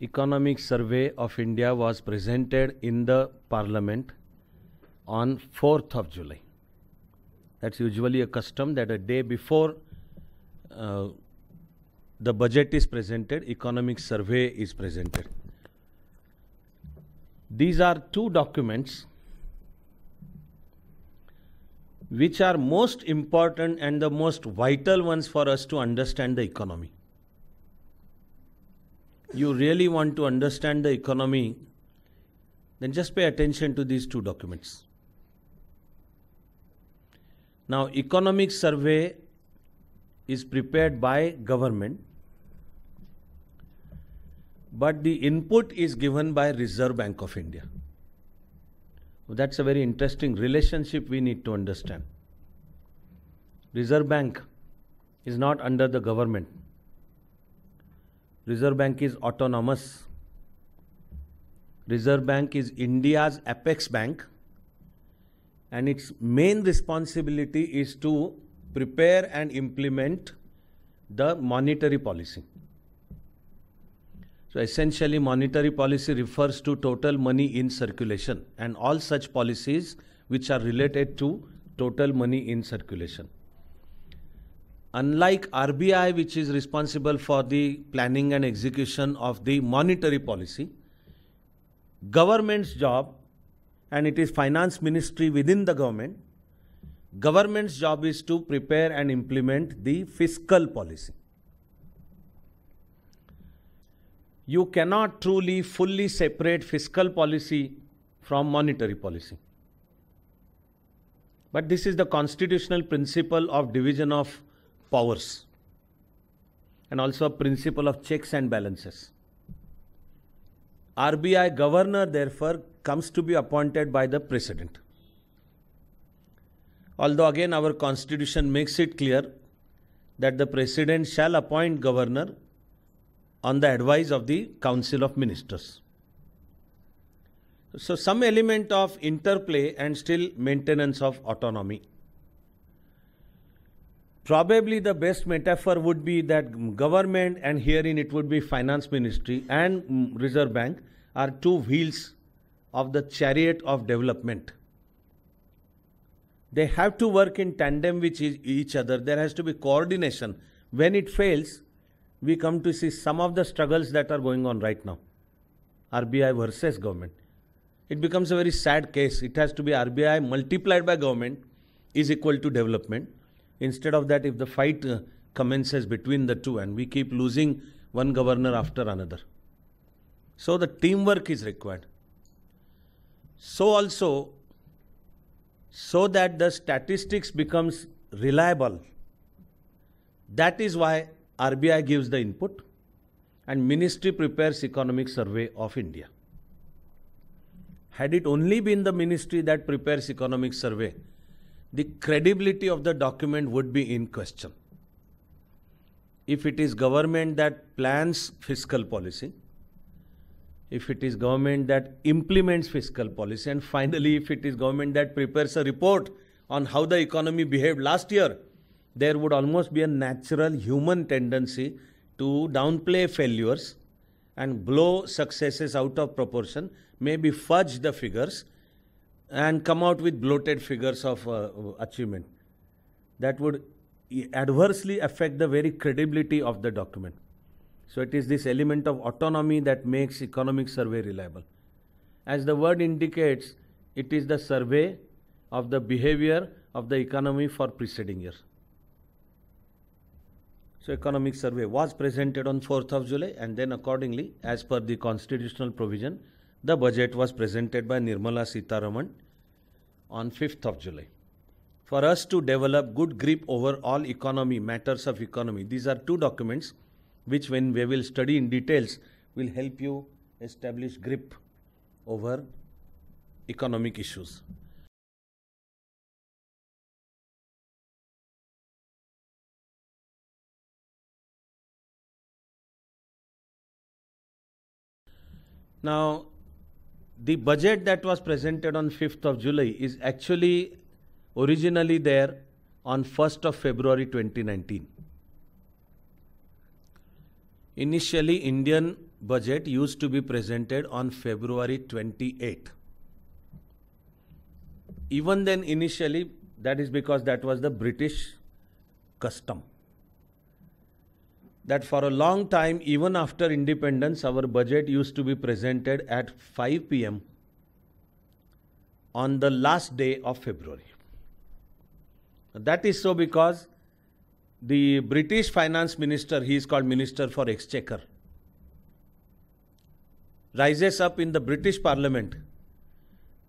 Economic Survey of India was presented in the Parliament on 4th of July. That's usually a custom that a day before the budget is presented, Economic Survey is presented. These are two documents which are most important and the most vital ones for us to understand the economy. You really want to understand the economy, then just pay attention to these two documents. Now, Economic Survey is prepared by government, but the input is given by Reserve Bank of India. That's a very interesting relationship we need to understand. Reserve Bank is not under the government. Reserve Bank is autonomous. Reserve Bank is India's apex bank, and its main responsibility is to prepare and implement the monetary policy. So essentially, monetary policy refers to total money in circulation and all such policies which are related to total money in circulation. Unlike RBI, which is responsible for the planning and execution of the monetary policy, government's job, and it is finance ministry within the government's job is to prepare and implement the fiscal policy. You cannot truly, fully separate fiscal policy from monetary policy. But this is the constitutional principle of division of powers and also a principle of checks and balances. RBI governor, therefore, comes to be appointed by the president. Although again our constitution makes it clear that the president shall appoint governor on the advice of the Council of Ministers. So some element of interplay and still maintenance of autonomy. Probably the best metaphor would be that government, and herein it would be finance ministry and Reserve Bank, are two wheels of the chariot of development. They have to work in tandem with each other. There has to be coordination. When it fails, we come to see some of the struggles that are going on right now. RBI versus government. It becomes a very sad case. It has to be RBI multiplied by government is equal to development. Instead of that, if the fight commences between the two and we keep losing one governor after another. So the teamwork is required. So also, so that the statistics becomes reliable, that is why RBI gives the input and ministry prepares Economic Survey of India. Had it only been the ministry that prepares Economic Survey, the credibility of the document would be in question. If it is government that plans fiscal policy, if it is government that implements fiscal policy, and finally if it is government that prepares a report on how the economy behaved last year, there would almost be a natural human tendency to downplay failures and blow successes out of proportion, maybe fudge the figures and come out with bloated figures of achievement. That would adversely affect the very credibility of the document. So it is this element of autonomy that makes Economic Survey reliable. As the word indicates, it is the survey of the behavior of the economy for preceding year. So Economic Survey was presented on 4th of July, and then accordingly, as per the constitutional provision, the budget was presented by Nirmala Sitharaman on 5th of July. For us to develop good grip over all economy, matters of economy, these are two documents which, when we will study in details, will help you establish grip over economic issues. Now, the budget that was presented on 5th of July is actually originally there on 1st of February 2019. Initially, Indian budget used to be presented on February 28. Even then, initially, that is because that was the British custom. That for a long time, even after independence, our budget used to be presented at 5 p.m. on the last day of February. That is so because the British finance minister, he is called Minister for Exchequer, rises up in the British Parliament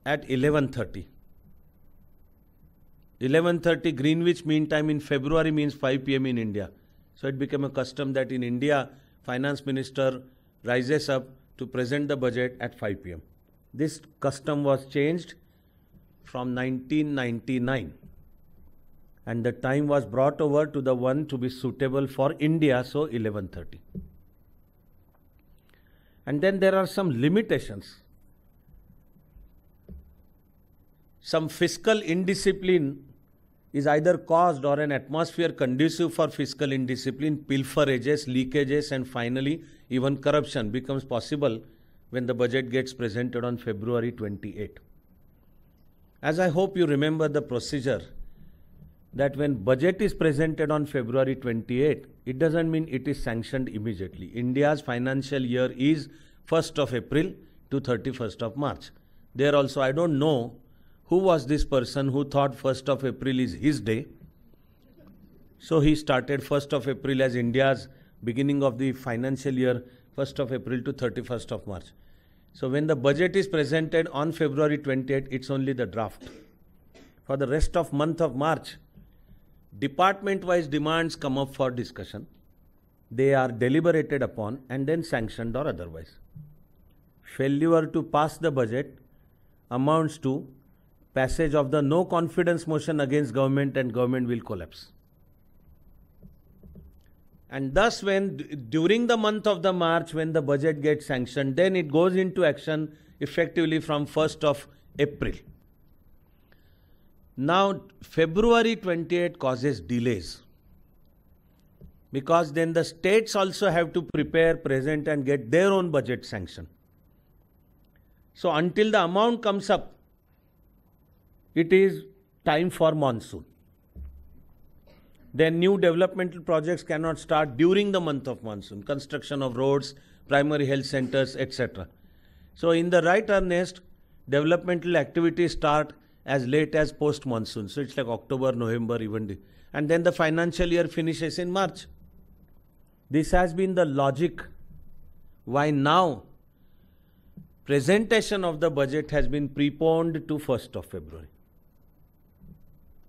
at 11:30. 11:30 Greenwich Mean Time in February means 5 p.m. in India. So it became a custom that in India, finance minister rises up to present the budget at 5 p.m. This custom was changed from 1999. And the time was brought over to the one to be suitable for India, so 11:30. And then there are some limitations. Some fiscal indiscipline is either caused or an atmosphere conducive for fiscal indiscipline, pilferages, leakages, and finally even corruption becomes possible when the budget gets presented on February 28. As I hope you remember the procedure, that when budget is presented on February 28, it doesn't mean it is sanctioned immediately. India's financial year is 1st of April to 31st of March. There also, I don't know who was this person who thought 1st of April is his day. So he started 1st of April as India's beginning of the financial year, 1st of April to 31st of March. So when the budget is presented on February 28, it's only the draft. For the rest of month of March, department-wise demands come up for discussion. They are deliberated upon and then sanctioned or otherwise. Failure to pass the budget amounts to passage of the no confidence motion against government and government will collapse. And thus during the month of the March, when the budget gets sanctioned, then it goes into action effectively from 1st of April. Now, February 28 causes delays because then the states also have to prepare, present and get their own budget sanction. So until the amount comes up, it is time for monsoon. Then new developmental projects cannot start during the month of monsoon, construction of roads, primary health centers, etc. So in the right earnest, developmental activities start as late as post-monsoon. So it's like October, November, even. And then the financial year finishes in March. This has been the logic why now presentation of the budget has been preponed to 1st of February.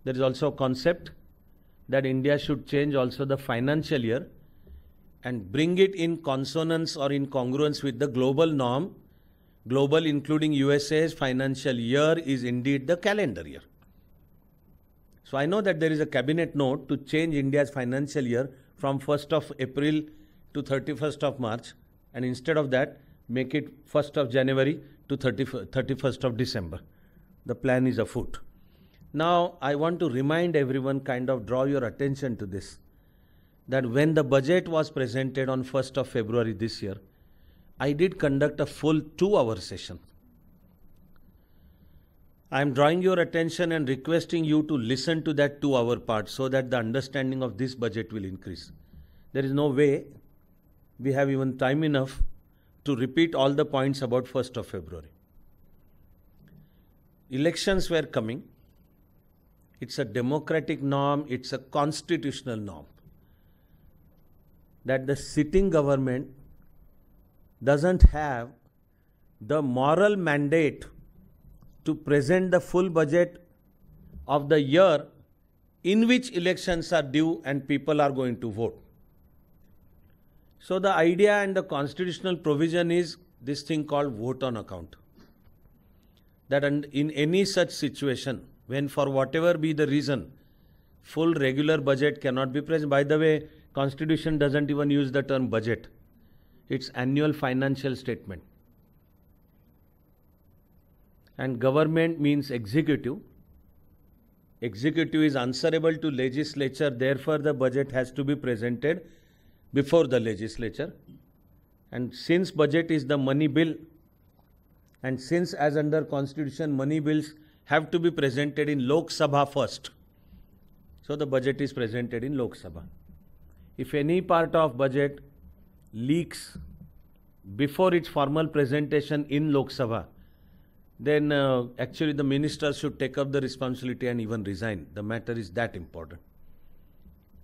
There is also a concept that India should change also the financial year and bring it in consonance or in congruence with the global norm. Global, including USA's financial year, is indeed the calendar year. So I know that there is a cabinet note to change India's financial year from 1st of April to 31st of March, and instead of that, make it 1st of January to 31st of December. The plan is afoot. Now, I want to remind everyone, kind of draw your attention to this, that when the budget was presented on 1st of February this year, I did conduct a full 2-hour session. I am drawing your attention and requesting you to listen to that 2-hour part so that the understanding of this budget will increase. There is no way we have even time enough to repeat all the points about 1st of February. Elections were coming. It's a democratic norm, it's a constitutional norm that the sitting government doesn't have the moral mandate to present the full budget of the year in which elections are due and people are going to vote. So the idea and the constitutional provision is this thing called vote on account. That in any such situation, when for whatever be the reason, full regular budget cannot be present. By the way, Constitution doesn't even use the term budget. It's annual financial statement. And government means executive. Executive is answerable to legislature, therefore the budget has to be presented before the legislature. And since budget is the money bill, and since as under constitution money bills have to be presented in Lok Sabha first, so the budget is presented in Lok Sabha. If any part of budget leaks before its formal presentation in Lok Sabha, then actually the minister should take up the responsibility and even resign. The matter is that important.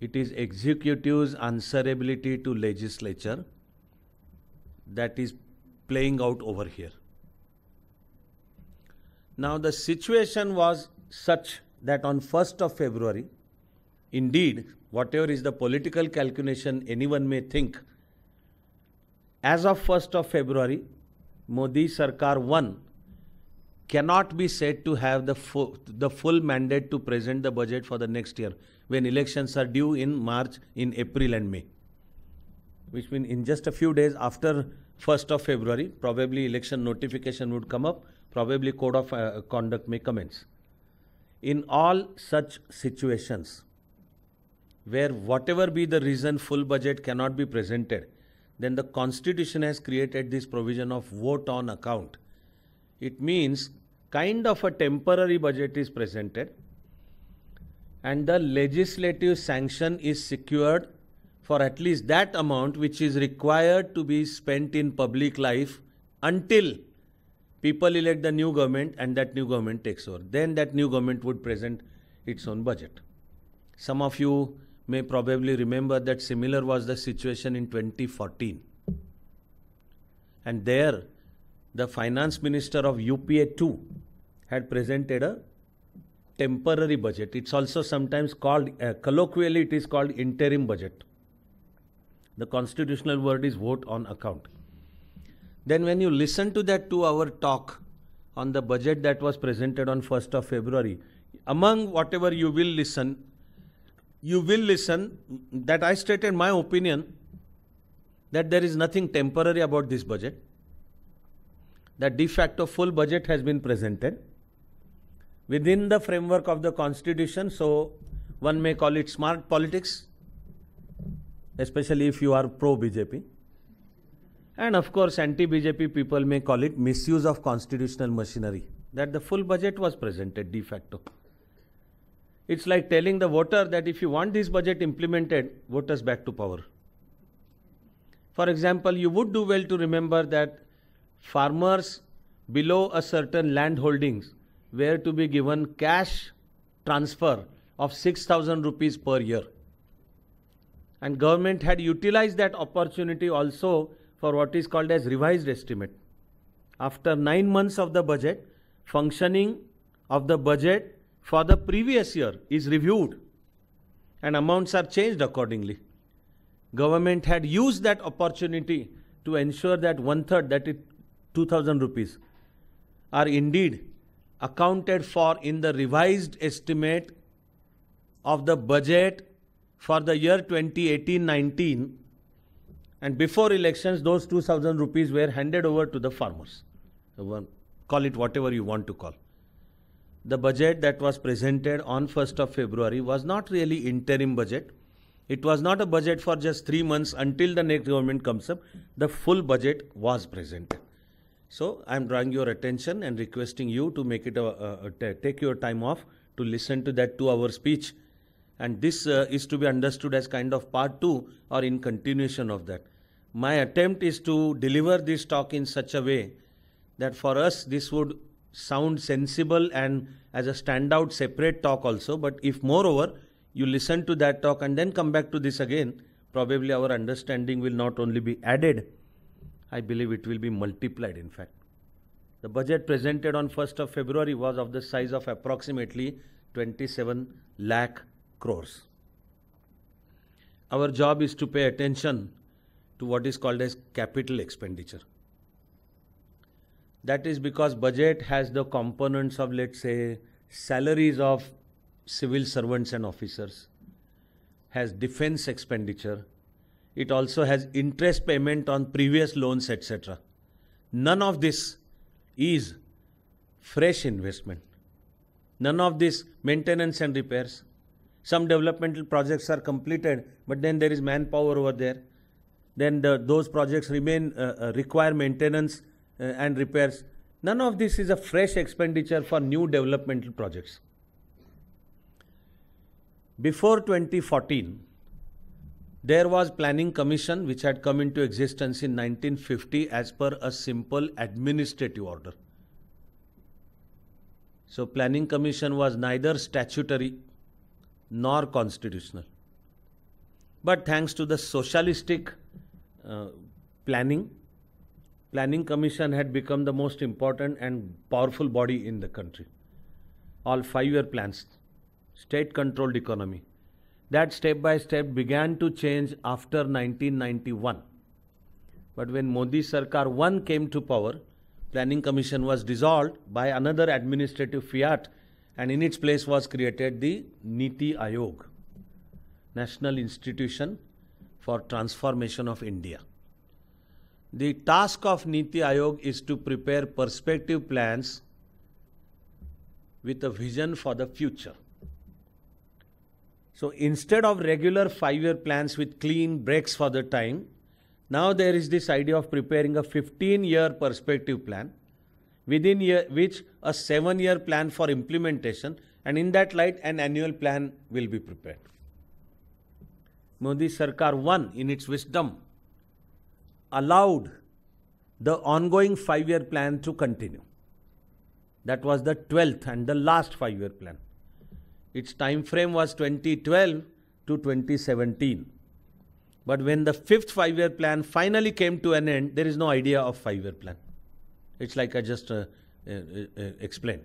It is executive's answerability to legislature that is playing out over here. Now the situation was such that on 1st of February, indeed, whatever is the political calculation anyone may think, as of 1st of February, Modi Sarkar 1 cannot be said to have the full mandate to present the budget for the next year when elections are due in March, in April and May. Which means in just a few days after 1st of February, probably election notification would come up, probably code of conduct may commence. In all such situations, where whatever be the reason full budget cannot be presented, then the constitution has created this provision of vote on account. It means kind of a temporary budget is presented and the legislative sanction is secured for at least that amount which is required to be spent in public life until people elect the new government and that new government takes over. Then that new government would present its own budget. Some of you may probably remember that similar was the situation in 2014. And there, the finance minister of UPA 2 had presented a temporary budget. It's also sometimes called, colloquially it is called interim budget. The constitutional word is vote on account. Then when you listen to that 2-hour talk on the budget that was presented on 1st of February, among whatever you will listen that I stated my opinion that there is nothing temporary about this budget, that de facto full budget has been presented within the framework of the constitution, so one may call it smart politics, especially if you are pro-BJP. And of course, anti-BJP people may call it misuse of constitutional machinery, that the full budget was presented de facto. It's like telling the voter that if you want this budget implemented, vote us back to power. For example, you would do well to remember that farmers below a certain land holdings were to be given cash transfer of 6,000 rupees per year. And government had utilized that opportunity also for what is called as revised estimate. After 9 months of the budget, functioning of the budget for the previous year is reviewed and amounts are changed accordingly. Government had used that opportunity to ensure that 1/3, that is 2,000 rupees, are indeed accounted for in the revised estimate of the budget for the year 2018-19, and before elections those 2,000 rupees were handed over to the farmers. Call it whatever you want to call. The budget that was presented on 1st of February was not really interim budget. It was not a budget for just 3 months until the next government comes up. The full budget was presented. So I am drawing your attention and requesting you to make it take your time off to listen to that 2-hour speech. And this is to be understood as kind of part 2 or in continuation of that. My attempt is to deliver this talk in such a way that for us this would sound sensible and as a standout separate talk also. But if moreover you listen to that talk and then come back to this again, probably our understanding will not only be added, I believe it will be multiplied in fact. The budget presented on 1st of February was of the size of approximately 27 lakh crores. Our job is to pay attention to what is called as capital expenditure. That is because budget has the components of, let's say, salaries of civil servants and officers, has defense expenditure, it also has interest payment on previous loans, etc. None of this is fresh investment. None of this maintenance and repairs. Some developmental projects are completed, but then there is manpower over there. then those projects require maintenance and repairs. None of this is a fresh expenditure for new developmental projects. Before 2014, there was Planning Commission which had come into existence in 1950 as per a simple administrative order. So Planning Commission was neither statutory nor constitutional. But thanks to the socialistic Planning Commission had become the most important and powerful body in the country. All 5-year plans, state-controlled economy. That step by step began to change after 1991. But when Modi Sarkar 1 came to power, Planning Commission was dissolved by another administrative fiat, and in its place was created the Niti Aayog, National Institution for Transformation of India. The task of Niti Aayog is to prepare perspective plans with a vision for the future. So instead of regular 5-year plans with clean breaks for the time, now there is this idea of preparing a 15-year perspective plan, within which a 7-year plan for implementation, and in that light an annual plan will be prepared. Modi Sarkar 1, in its wisdom, allowed the ongoing 5-year plan to continue. That was the 12th and the last 5-year plan. Its time frame was 2012 to 2017. But when the 5th 5-year plan finally came to an end, there is no idea of 5-year plan. It's like I just explained.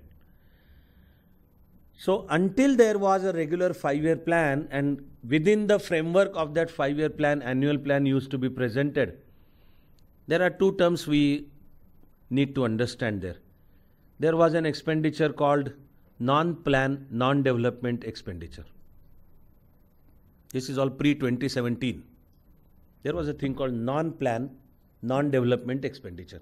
So until there was a regular 5-year plan, and within the framework of that 5-year plan, annual plan used to be presented, there are two terms we need to understand there. There was an expenditure called non-plan, non-development expenditure. This is all pre-2017. There was a thing called non-plan, non-development expenditure.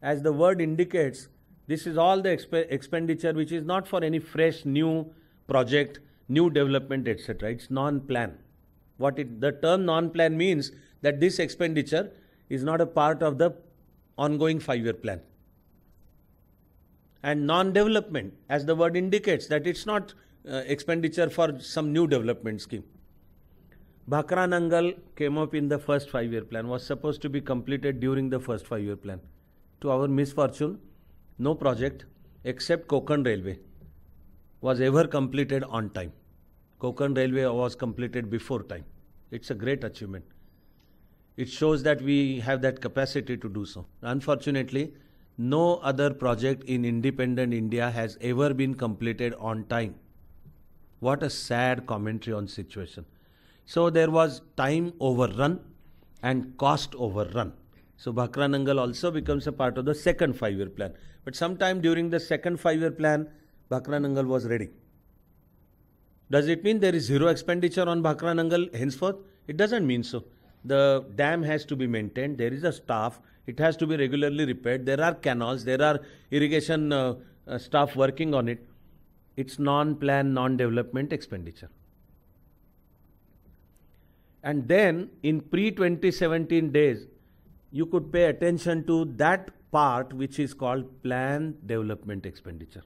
As the word indicates, this is all the expenditure which is not for any fresh new project, new development, etc. It's non-plan. The term non-plan means that this expenditure is not a part of the ongoing 5-year plan. And non-development, as the word indicates, that it's not expenditure for some new development scheme. Bhakra Nangal came up in the first 5-year plan, was supposed to be completed during the first 5-year plan. To our misfortune, no project except Konkan Railway was ever completed on time. Konkan Railway was completed before time. It's a great achievement. It shows that we have that capacity to do so. Unfortunately, no other project in independent India has ever been completed on time. What a sad commentary on situation. So there was time overrun and cost overrun. So Bhakra Nangal also becomes a part of the second 5-year plan. But sometime during the second 5-year plan, Bhakra Nangal was ready. Does it mean there is zero expenditure on Bhakra Nangal henceforth? It doesn't mean so. The dam has to be maintained, there is a staff, it has to be regularly repaired, there are canals, there are irrigation staff working on it. It's non-plan, non-development expenditure. And then in pre-2017 days, you could pay attention to that part which is called plan development expenditure.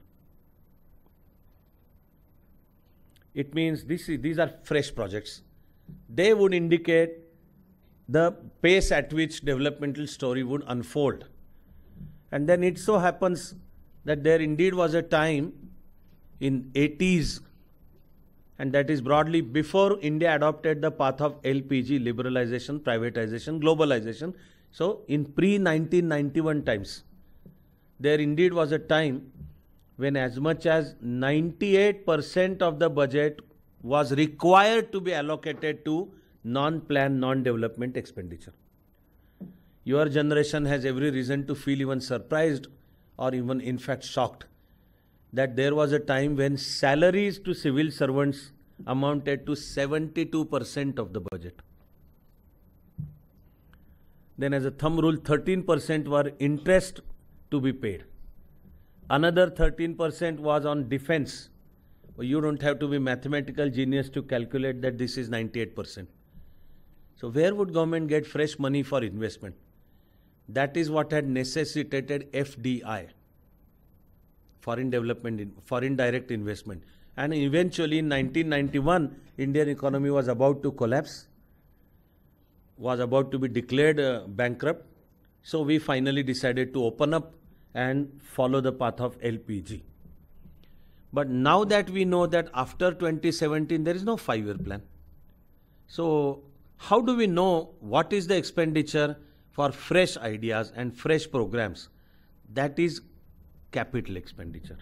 It means these are fresh projects. They would indicate the pace at which developmental story would unfold. And then it so happens that there indeed was a time in 80s, and that is broadly before India adopted the path of LPG, liberalization, privatization, globalization. So in pre-1991 times, there indeed was a time when as much as 98% of the budget was required to be allocated to non-plan, non-development expenditure. Your generation has every reason to feel even surprised or even in fact shocked that there was a time when salaries to civil servants amounted to 72% of the budget. Then as a thumb rule, 13% were interest to be paid. Another 13% was on defense. You don't have to be mathematical genius to calculate that this is 98%. So where would government get fresh money for investment? That is what had necessitated FDI, foreign direct investment. And eventually in 1991, Indian economy was about to collapse, was about to be declared bankrupt. So we finally decided to open up and follow the path of LPG. But now that we know that after 2017, there is no 5-year plan. So how do we know what is the expenditure for fresh ideas and fresh programs? That is capital expenditure.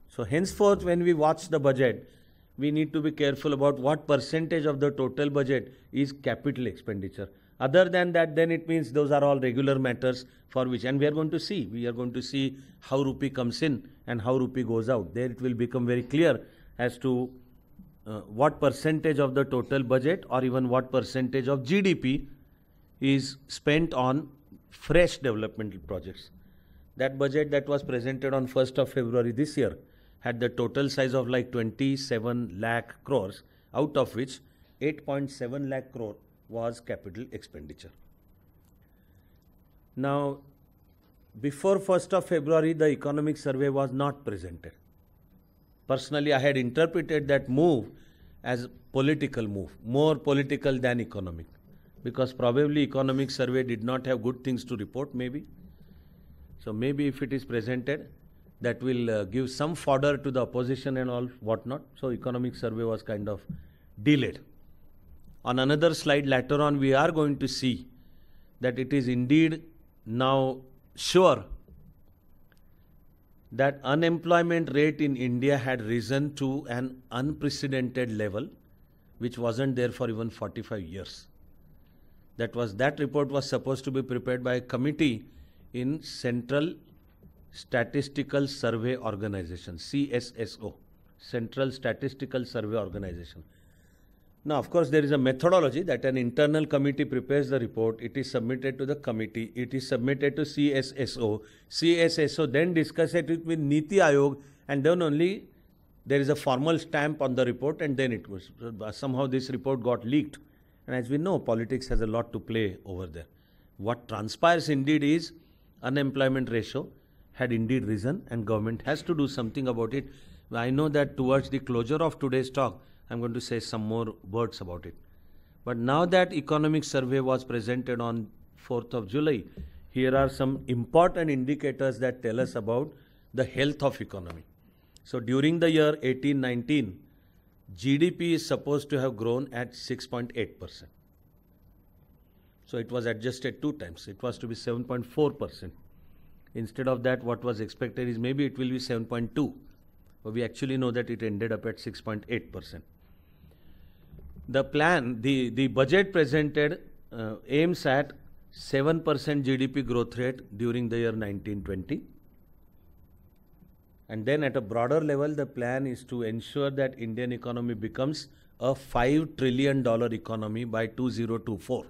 So henceforth, when we watch the budget, we need to be careful about what percentage of the total budget is capital expenditure. Other than that, then it means those are all regular matters for which, and we are going to see how rupee comes in and how rupee goes out. There it will become very clear as to what percentage of the total budget or even what percentage of GDP is spent on fresh developmental projects. That budget that was presented on 1st of February this year had the total size of like 27 lakh crores, out of which 8.7 lakh crore was capital expenditure. Now, before 1st of February, the economic survey was not presented. Personally, I had interpreted that move as a political move, more political than economic, because probably economic survey did not have good things to report, maybe. So maybe if it is presented, that will give some fodder to the opposition and all whatnot. So economic survey was kind of delayed. On another slide later on, we are going to see that it is indeed now sure that unemployment rate in India had risen to an unprecedented level, which wasn't there for even 45 years. That report was supposed to be prepared by a committee in Central Statistical Survey Organization, CSSO, Central Statistical Survey Organization. Now, of course, there is a methodology that an internal committee prepares the report. It is submitted to the committee. It is submitted to CSSO. CSSO then discusses it with Niti Aayog, and then only there is a formal stamp on the report, and then it was. Somehow this report got leaked. And as we know, politics has a lot to play over there. What transpires indeed is unemployment ratio had indeed risen, and government has to do something about it. I know that towards the closure of today's talk, I'm going to say some more words about it. But now that economic survey was presented on 4th of July, here are some important indicators that tell us about the health of economy. So during the year 18-19, GDP is supposed to have grown at 6.8%. So it was adjusted 2 times. It was to be 7.4%. Instead of that, what was expected is maybe it will be 7.2. But we actually know that it ended up at 6.8%. The plan, the budget presented aims at 7% GDP growth rate during the year 1920. And then at a broader level, the plan is to ensure that Indian economy becomes a $5 trillion economy by 2024.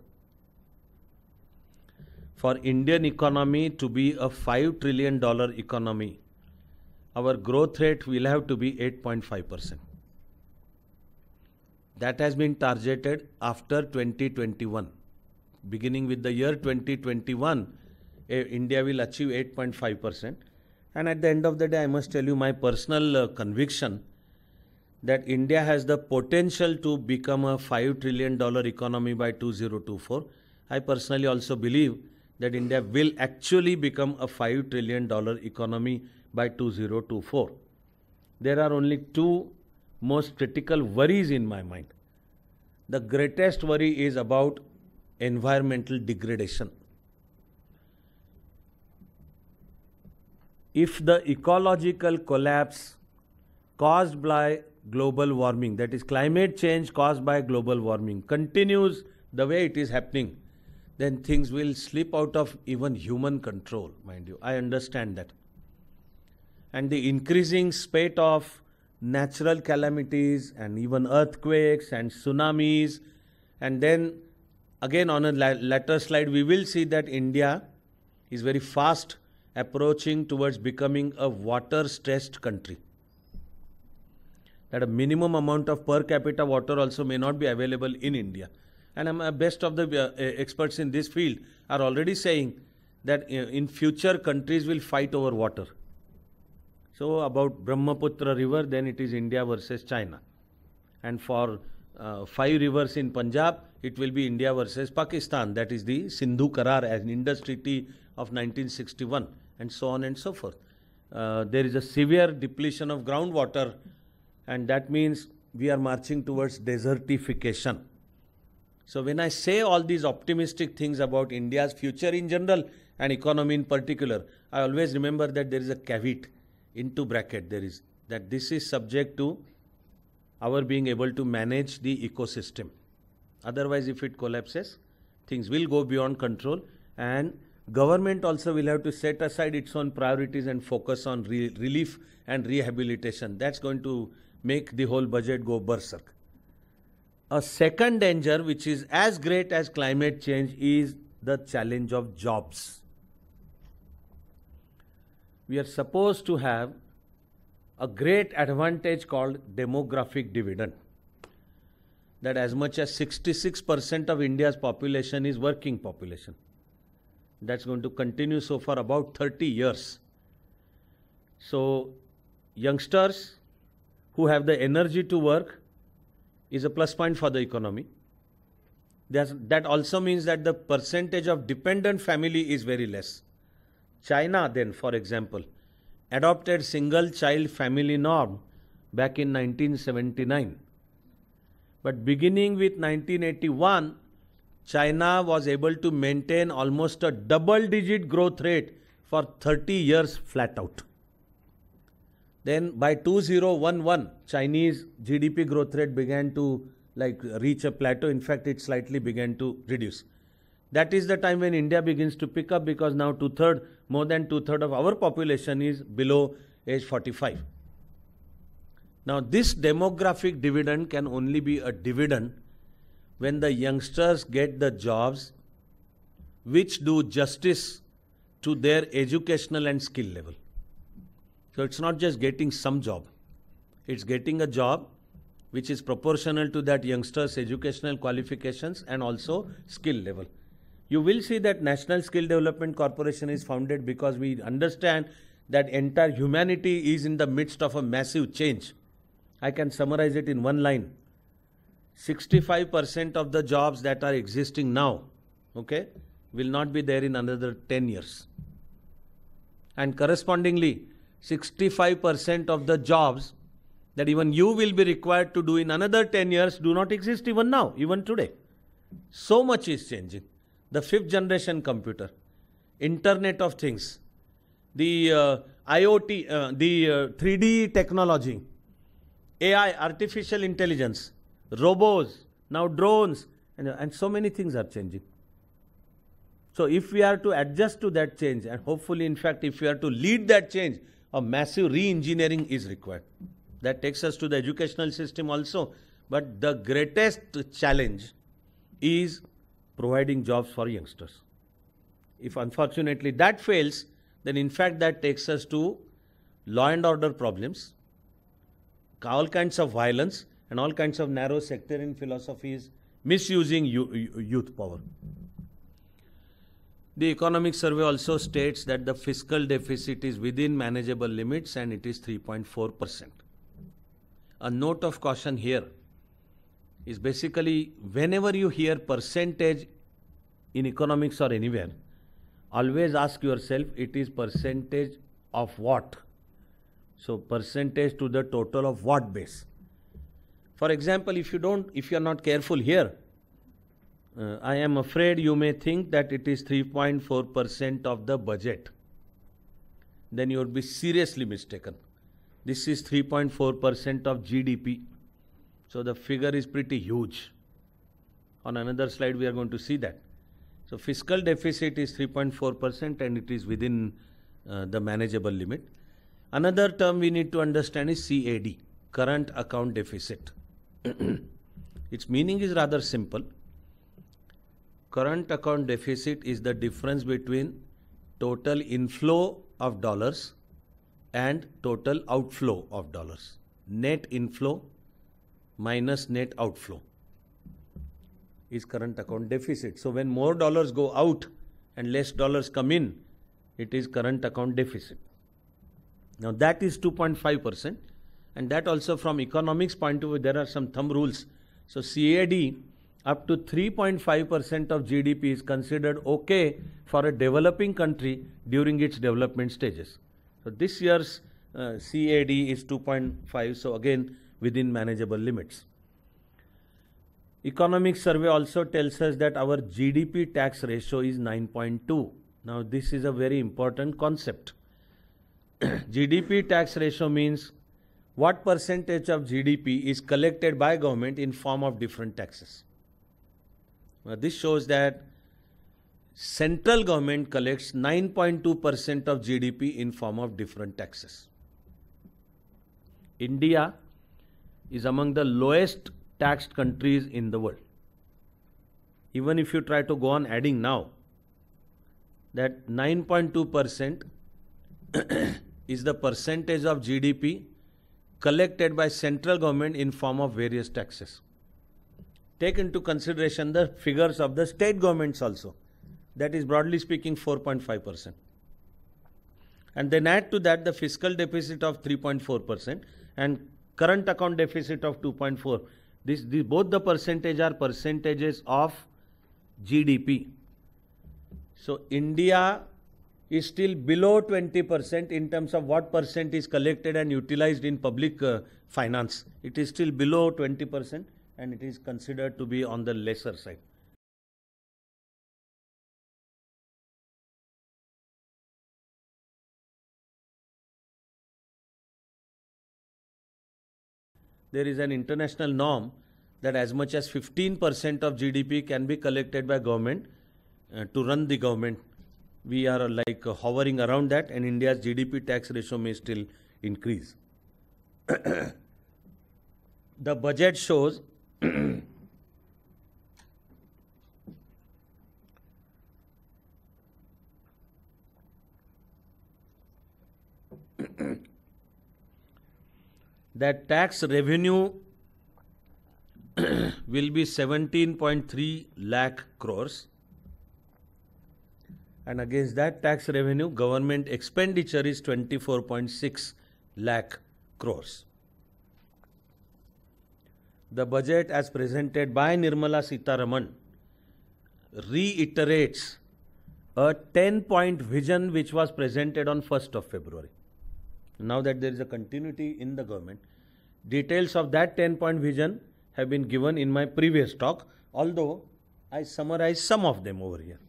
For Indian economy to be a $5 trillion economy, our growth rate will have to be 8.5%. That has been targeted after 2021. Beginning with the year 2021, India will achieve 8.5%. And at the end of the day, I must tell you my personal conviction that India has the potential to become a $5 trillion economy by 2024. I personally also believe that India will actually become a $5 trillion economy by 2024. There are only 2 most critical worries in my mind. The greatest worry is about environmental degradation. If the ecological collapse caused by global warming, that is climate change caused by global warming, continues the way it is happening, then things will slip out of even human control, mind you. I understand that. And the increasing spate of natural calamities and even earthquakes and tsunamis, and then again on a later slide we will see that India is very fast approaching towards becoming a water stressed country. That a minimum amount of per capita water also may not be available in India. And best of the experts in this field are already saying that in future countries will fight over water. So about Brahmaputra river, then it is India versus China. And for 5 rivers in Punjab, it will be India versus Pakistan. That is the Sindhu Karar, as an Indus Treaty of 1961, and so on and so forth. There is a severe depletion of groundwater, and that means we are marching towards desertification. So when I say all these optimistic things about India's future in general and economy in particular, I always remember that there is a caveat into bracket. There is that this is subject to our being able to manage the ecosystem. Otherwise, if it collapses, things will go beyond control, and government also will have to set aside its own priorities and focus on relief and rehabilitation. That's going to make the whole budget go berserk. A second danger, which is as great as climate change, is the challenge of jobs. We are supposed to have a great advantage called demographic dividend. That as much as 66% of India's population is working population. That's going to continue so for about 30 years. So youngsters who have the energy to work is a plus point for the economy. That also means that the percentage of dependent family is very less. China then, for example, adopted single child family norm back in 1979. But beginning with 1981, China was able to maintain almost a double-digit growth rate for 30 years flat out. Then by 2011, Chinese GDP growth rate began to reach a plateau. In fact, it slightly began to reduce. That is the time when India begins to pick up, because now more than two-thirds of our population is below age 45. Now this demographic dividend can only be a dividend when the youngsters get the jobs which do justice to their educational and skill level. So it's not just getting some job. It's getting a job which is proportional to that youngster's educational qualifications and also skill level. You will see that National Skill Development Corporation is founded because we understand that entire humanity is in the midst of a massive change. I can summarize it in one line. 65% of the jobs that are existing now, will not be there in another 10 years. And correspondingly, 65% of the jobs that even you will be required to do in another 10 years do not exist even now, even today. So much is changing. The 5th generation computer, Internet of Things, the IoT, the 3D technology, AI, artificial intelligence, robots, now drones, and so many things are changing. So if we are to adjust to that change, and hopefully, in fact, if we are to lead that change, a massive re-engineering is required. That takes us to the educational system also. But the greatest challenge is providing jobs for youngsters. If unfortunately that fails, then in fact that takes us to law and order problems, all kinds of violence, and all kinds of narrow sectarian philosophies misusing youth power. The economic survey also states that the fiscal deficit is within manageable limits and it is 3.4%. A note of caution here is basically whenever you hear percentage in economics or anywhere, always ask yourself, it is percentage of what? So percentage to the total of what base? For example, if you are not careful here, I am afraid you may think that it is 3.4% of the budget. Then you would be seriously mistaken. This is 3.4% of GDP. So the figure is pretty huge. On another slide, we are going to see that. So fiscal deficit is 3.4% and it is within the manageable limit. Another term we need to understand is CAD, current account deficit. Its meaning is rather simple. Current account deficit is the difference between total inflow of dollars and total outflow of dollars. Net inflow minus net outflow. is current account deficit. So when more dollars go out and less dollars come in, it is current account deficit. Now that is 2.5%, and that also from economics point of view, there are some thumb rules. So CAD up to 3.5% of GDP is considered okay for a developing country during its development stages. So this year's CAD is 2.5, so again within manageable limits. Economic survey also tells us that our GDP tax ratio is 9.2. Now this is a very important concept. GDP tax ratio means what percentage of GDP is collected by government in form of different taxes. Now this shows that central government collects 9.2% of GDP in form of different taxes. India is among the lowest taxed countries in the world. Even if you try to go on adding now, that 9.2% is the percentage of GDP collected by central government in form of various taxes. Take into consideration the figures of the state governments also. That is broadly speaking 4.5%. And then add to that the fiscal deficit of 3.4% and current account deficit of 2.4. Both the percentage are percentages of GDP. So India is still below 20% in terms of what percent is collected and utilized in public finance. It is still below 20% and it is considered to be on the lesser side. There is an international norm that as much as 15% of GDP can be collected by government to run the government. We are like hovering around that, and India's GDP tax ratio may still increase. The budget shows that tax revenue will be 17.3 lakh crores, and against that tax revenue government expenditure is 24.6 lakh crores. The budget as presented by Nirmala Sitharaman reiterates a 10-point vision which was presented on 1st of February. Now that there is a continuity in the government, details of that 10-point vision have been given in my previous talk, although I summarize some of them over here.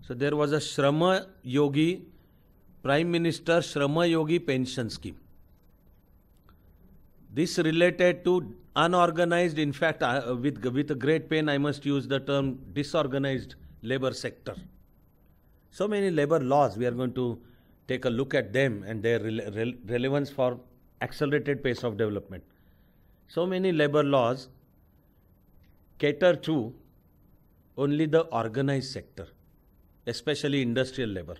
So there was a Shrama Yogi, Prime Minister Shrama Yogi pension scheme. This related to unorganized, in fact, with a great pain I must use the term disorganized labor sector. So many labor laws, we are going to take a look at them and their relevance for accelerated pace of development. So many labor laws cater to only the organized sector, especially industrial labor.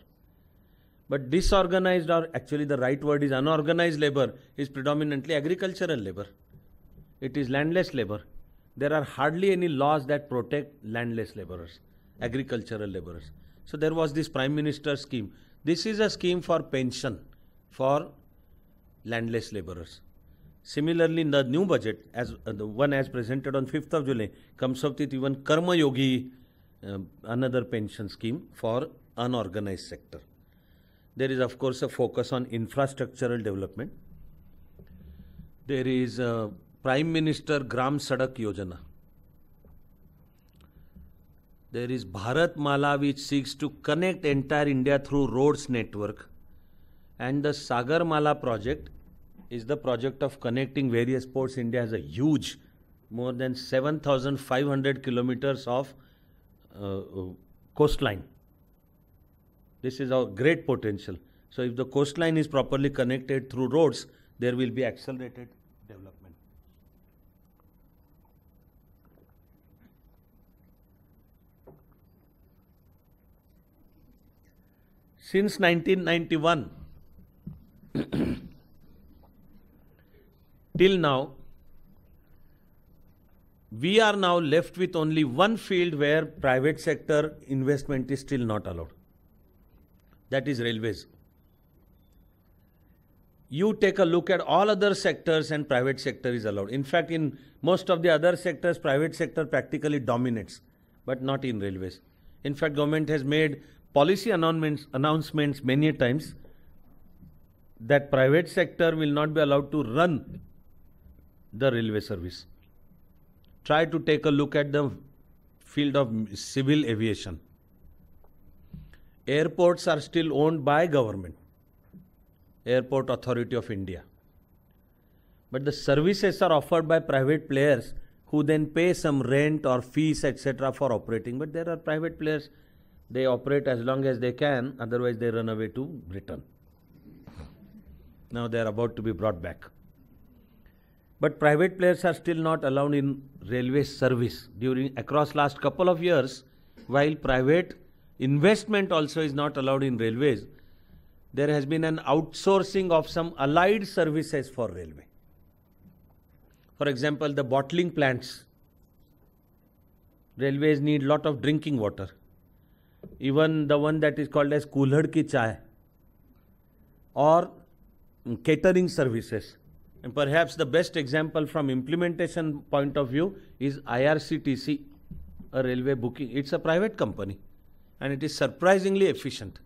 But disorganized, or actually the right word is unorganized labor, is predominantly agricultural labor. It is landless labor. There are hardly any laws that protect landless laborers, agricultural laborers. So there was this Prime Minister scheme. This is a scheme for pension for landless laborers. Similarly, in the new budget, as the one as presented on 5th of July, comes up with even Karma Yogi, another pension scheme for unorganized sector. There is, of course, a focus on infrastructural development. There is Prime Minister Gram Sadak Yojana. There is Bharat Mala, which seeks to connect entire India through roads network. And the Sagar Mala project is the project of connecting various ports. India has a huge, more than 7,500 kilometers of coastline. This is our great potential. So if the coastline is properly connected through roads, there will be accelerated development. Since 1991, till now, we are now left with only one field where private sector investment is still not allowed. That is railways. You take a look at all other sectors and private sector is allowed. In fact, in most of the other sectors, private sector practically dominates, but not in railways. In fact, government has made policy announcements many times that private sector will not be allowed to run the railway service. Try to take a look at the field of civil aviation. Airports are still owned by government, Airport Authority of India. But the services are offered by private players who then pay some rent or fees, etc. for operating. But there are private players, they operate as long as they can, otherwise they run away to Britain. Now they are about to be brought back. But private players are still not allowed in railway service. Across last couple of years, while private investment also is not allowed in railways, there has been an outsourcing of some allied services for railway. For example, the bottling plants. Railways need lot of drinking water. Even the one that is called as Kulhad ki chai, or catering services. And perhaps the best example from implementation point of view is IRCTC, a railway booking. It's a private company and it is surprisingly efficient.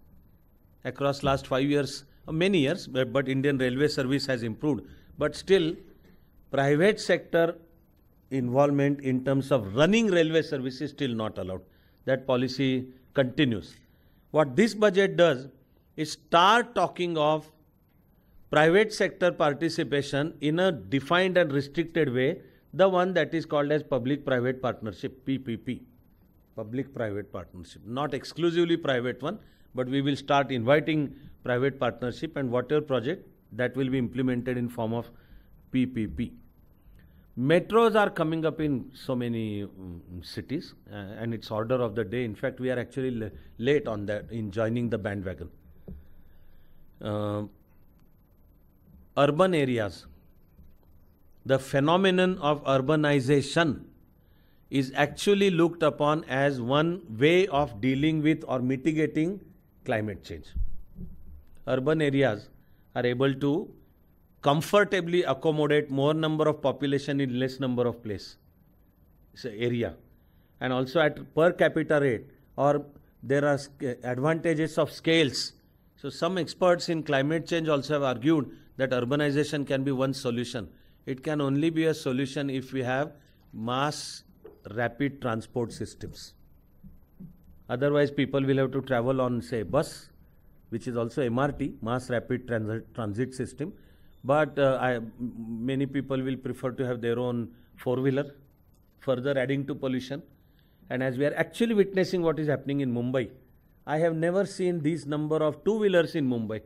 Across last 5 years, many years, but Indian Railway Service has improved. But still, private sector involvement in terms of running railway service is still not allowed. That policy continues. What this budget does is start talking of private sector participation in a defined and restricted way, the one that is called as public-private partnership, PPP, public-private partnership, not exclusively private one, but we will start inviting private partnership and whatever project that will be implemented in form of PPP. Metros are coming up in so many cities and it's order of the day. In fact, we are actually late on that in joining the bandwagon. Urban areas, the phenomenon of urbanization is actually looked upon as one way of dealing with or mitigating climate change. Urban areas are able to comfortably accommodate more number of population in less number of place, area, and also at per capita rate, or there are advantages of scales. So some experts in climate change also have argued that urbanization can be one solution. It can only be a solution if we have mass rapid transport systems. Otherwise, people will have to travel on, say, bus, which is also MRT, mass rapid transit system. But many people will prefer to have their own four-wheeler, further adding to pollution. And as we are actually witnessing what is happening in Mumbai, I have never seen this number of two-wheelers in Mumbai.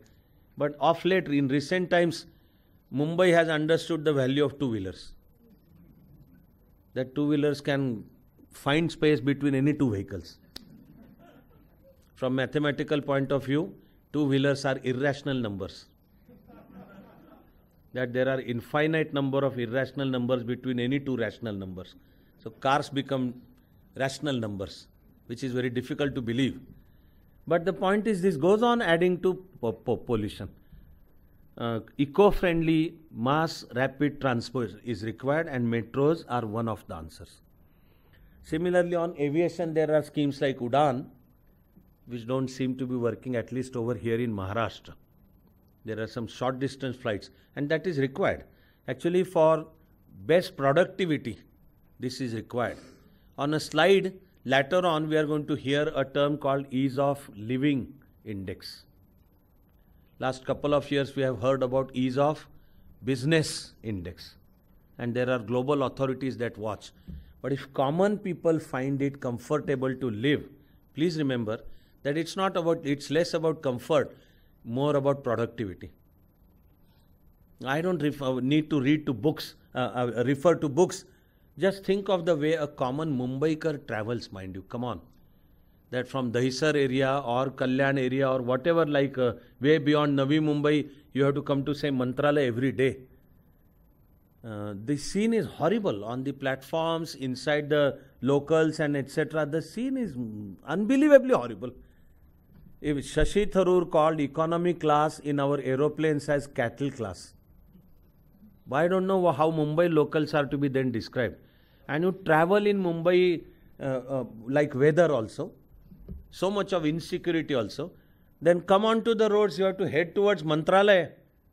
But of late, in recent times, Mumbai has understood the value of two-wheelers. That two-wheelers can find space between any two vehicles. From mathematical point of view, two-wheelers are irrational numbers. That there are infinite number of irrational numbers between any two rational numbers. So cars become rational numbers, which is very difficult to believe. But the point is, this goes on adding to pollution. Eco-friendly mass rapid transport is required and metros are one of the answers. Similarly, on aviation, there are schemes like UDAN, which don't seem to be working, at least over here in Maharashtra. There are some short distance flights and that is required. Actually, for best productivity, this is required. On a slide later on, we are going to hear a term called ease of living index. Last couple of years, we have heard about ease of business index. And there are global authorities that watch. But if common people find it comfortable to live, please remember that it's less about comfort, more about productivity. I don't need to refer to books. Just think of the way a common Mumbaikar travels, mind you. Come on. That from Dahisar area or Kalyan area or whatever, like way beyond Navi Mumbai, you have to come to say Mantralaya every day. The scene is horrible on the platforms, inside the locals and etc. The scene is unbelievably horrible. If Shashi Tharoor called economy class in our aeroplanes as cattle class, I don't know how Mumbai locals are to be then described. And you travel in Mumbai like weather also, so much of insecurity also. Then come onto the roads, you have to head towards Mantralaya.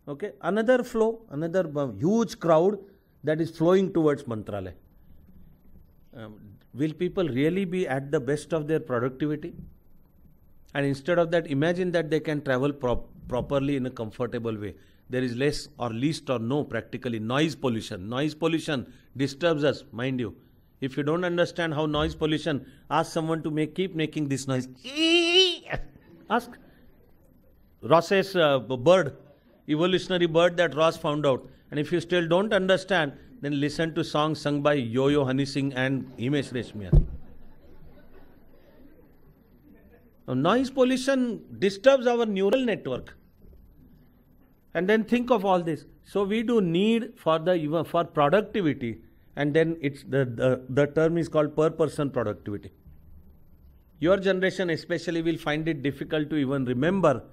Okay, another flow, another huge crowd that is flowing towards Mantralaya. Will people really be at the best of their productivity? And instead of that, imagine that they can travel properly in a comfortable way. There is less or least or no practically noise pollution. Noise pollution disturbs us, mind you. If you don't understand how noise pollution, ask someone to keep making this noise. Ask Ross's bird, evolutionary bird that Ross found out. And if you still don't understand, then listen to songs sung by Yo-Yo Honey Singh and Himesh Reshammiya. Noise pollution disturbs our neural network. And then think of all this. So we do need for productivity, and then it's the term is called per person productivity. Your generation especially will find it difficult to even remember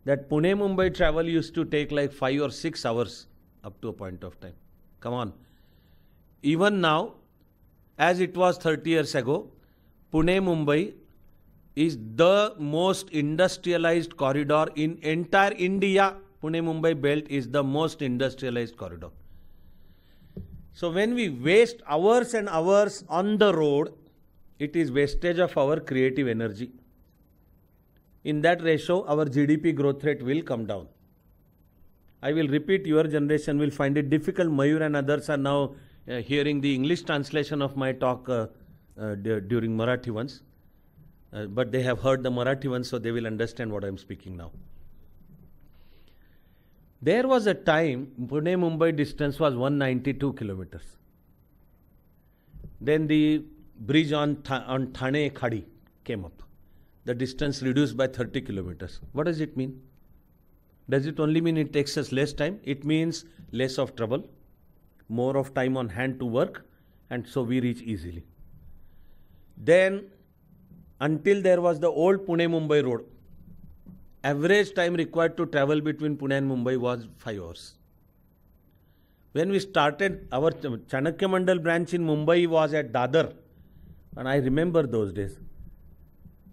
that Pune-Mumbai travel used to take like 5 or 6 hours up to a point of time. Come on. Even now, as it was 30 years ago, Pune-Mumbai is the most industrialized corridor in entire India. Pune-Mumbai belt is the most industrialized corridor. So when we waste hours and hours on the road, it is wastage of our creative energy. In that ratio, our GDP growth rate will come down. I will repeat, your generation will find it difficult. Mayur and others are now hearing the English translation of my talk during Marathi ones. But they have heard the Marathi ones, so they will understand what I am speaking now. There was a time Pune-Mumbai distance was 192 kilometers. Then the bridge on Thane Khadi came up. The distance reduced by 30 kilometers. What does it mean? Does it only mean it takes us less time? It means less of trouble, more of time on hand to work, and so we reach easily. Then, until there was the old Pune-Mumbai road, average time required to travel between Pune and Mumbai was 5 hours. When we started, our Chanakya Mandal branch in Mumbai was at Dadar, and I remember those days.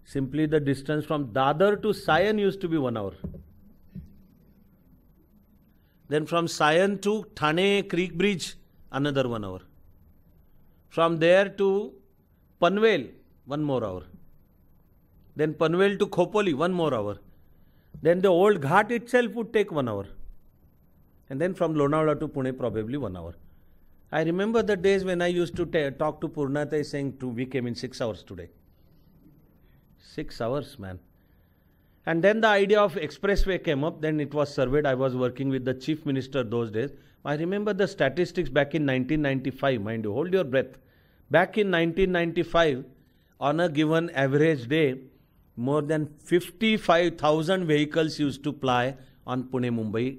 Simply the distance from Dadar to Sion used to be 1 hour. Then from Sion to Thane Creek Bridge, another 1 hour. From there to Panvel, 1 more hour. Then Panvel to Khopoli, 1 more hour. Then the old Ghat itself would take 1 hour. And then from Lonavala to Pune, probably 1 hour. I remember the days when I used to talk to Purnatay saying, we came in 6 hours today. 6 hours, man. And then the idea of expressway came up. Then it was surveyed. I was working with the chief minister those days. I remember the statistics back in 1995. Mind you, hold your breath. Back in 1995, on a given average day, more than 55,000 vehicles used to ply on Pune-Mumbai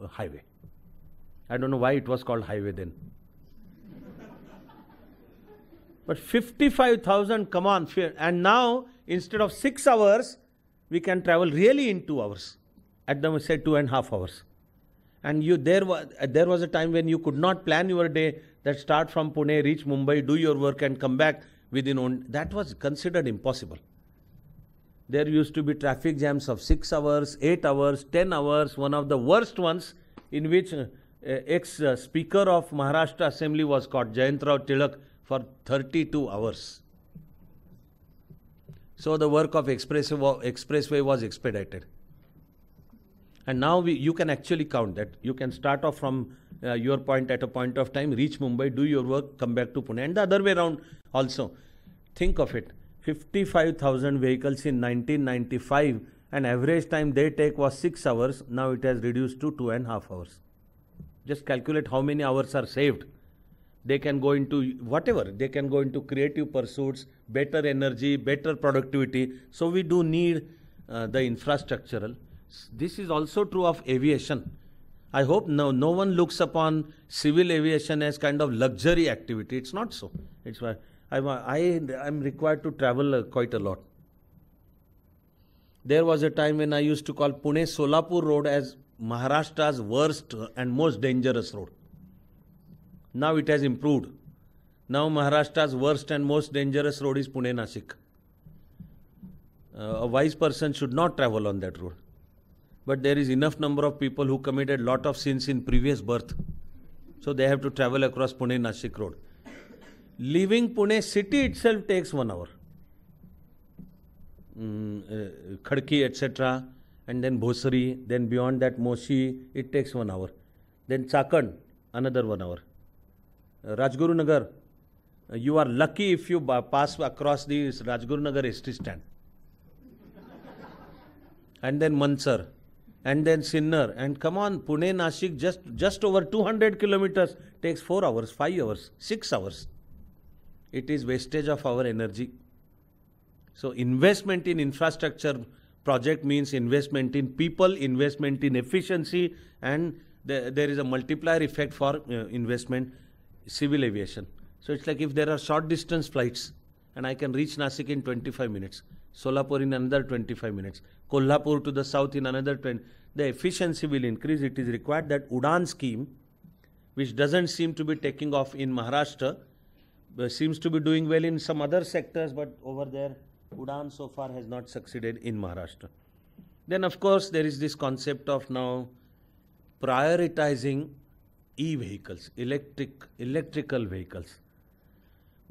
highway. I don't know why it was called highway then. But 55,000, come on. And now, instead of 6 hours, we can travel really in 2 hours. At the say 2.5 hours. And there was a time when you could not plan your day, that start from Pune, reach Mumbai, do your work and come back within that was considered impossible. There used to be traffic jams of 6 hours, 8 hours, 10 hours, one of the worst ones in which ex-speaker of Maharashtra Assembly was caught, Jayantrao Tilak, for 32 hours. So the work of expressway was expedited. And now you can actually count that. You can start off from your point at a point of time, reach Mumbai, do your work, come back to Pune. And the other way around also. Think of it. 55,000 vehicles in 1995 and average time they take was 6 hours. Now it has reduced to 2.5 hours. Just calculate how many hours are saved. They can go into whatever. They can go into creative pursuits, better energy, better productivity. So we do need the infrastructural. This is also true of aviation. I hope no one looks upon civil aviation as kind of luxury activity. It's not so. It's why I'm required to travel quite a lot. There was a time when I used to call Pune-Solapur road as Maharashtra's worst and most dangerous road. Now it has improved. Now Maharashtra's worst and most dangerous road is Pune-Nashik. A wise person should not travel on that road. But there is enough number of people who committed lot of sins in previous birth. So they have to travel across Pune-Nashik road. Leaving Pune city itself takes 1 hour. Khadki, etc. And then Bhosari, then beyond that Moshi, it takes 1 hour. Then Chakan, another 1 hour. Rajguru Nagar, you are lucky if you pass across the Rajguru Nagar ST stand. And then Mansar, and then Sinnar, and come on, Pune, Nashik, just over 200 kilometers, takes 4 hours, 5 hours, 6 hours. It is wastage of our energy. So investment in infrastructure project means investment in people, investment in efficiency, and there is a multiplier effect for investment, civil aviation. So it's like if there are short distance flights, and I can reach Nashik in 25 minutes, Solapur in another 25 minutes, Kolhapur to the south in another 20, the efficiency will increase. It is required that Udan scheme, which doesn't seem to be taking off in Maharashtra, seems to be doing well in some other sectors, but over there, Udan so far has not succeeded in Maharashtra. Then of course there is this concept of now prioritizing e-vehicles, electrical vehicles.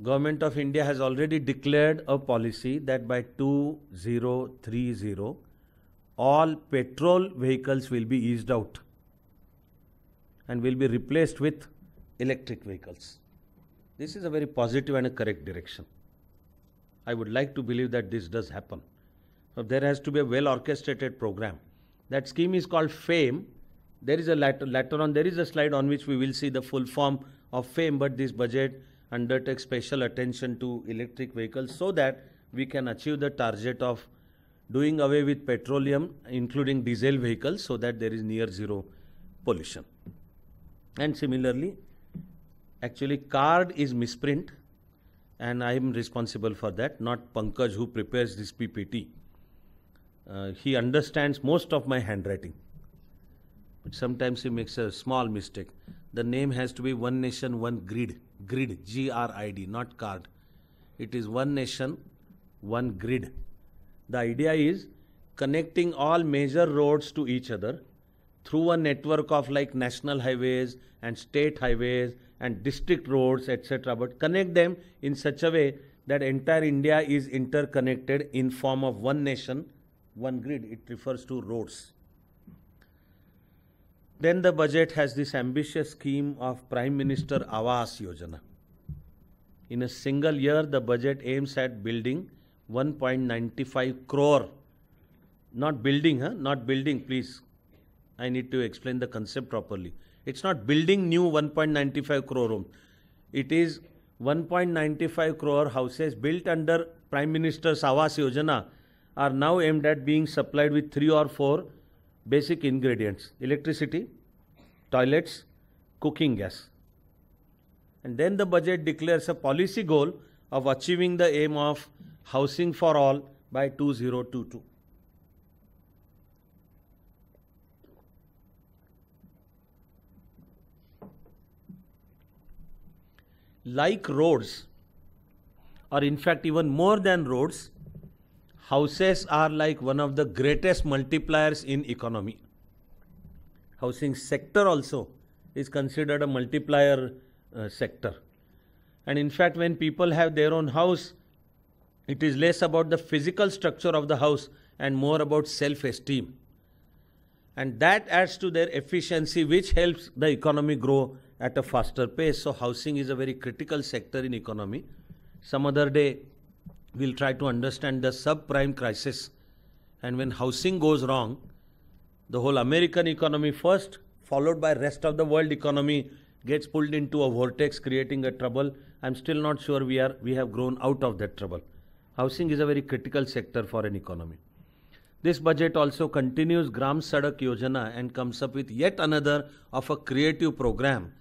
Government of India has already declared a policy that by 2030, all petrol vehicles will be eased out and will be replaced with electric vehicles. This is a very positive and a correct direction. I would like to believe that this does happen. So there has to be a well orchestrated program. That scheme is called FAME. There is a later on there is a slide on which we will see the full form of FAME, but this budget undertakes special attention to electric vehicles so that we can achieve the target of doing away with petroleum, including diesel vehicles, so that there is near zero pollution. And similarly, actually card is misprint, and I am responsible for that, not Pankaj who prepares this PPT. He understands most of my handwriting, but sometimes he makes a small mistake. The name has to be One Nation, One Grid, G-R-I-D, not card. It is One Nation, One Grid. The idea is connecting all major roads to each other through a network of like national highways and state highways and district roads, etc. But connect them in such a way that entire India is interconnected in form of one nation, one grid. It refers to roads. Then the budget has this ambitious scheme of Prime Minister Awas Yojana. In a single year, the budget aims at building 1.95 crore. Not building, not building, please. I need to explain the concept properly. It's not building new 1.95 crore homes. It is 1.95 crore houses built under Prime Minister's Awas Yojana are now aimed at being supplied with 3 or 4 basic ingredients: electricity, toilets, cooking gas. And then the budget declares a policy goal of achieving the aim of housing for all by 2022. Like roads, or in fact even more than roads, houses are like one of the greatest multipliers in economy. Housing sector also is considered a multiplier sector. And in fact, when people have their own house, it is less about the physical structure of the house and more about self-esteem. And that adds to their efficiency, which helps the economy grow at a faster pace. So housing is a very critical sector in economy. Some other day, we'll try to understand the subprime crisis. And when housing goes wrong, the whole American economy first, followed by rest of the world economy, gets pulled into a vortex, creating a trouble. I'm still not sure we have grown out of that trouble. Housing is a very critical sector for an economy. This budget also continues Gram Sadak Yojana and comes up with yet another of a creative program.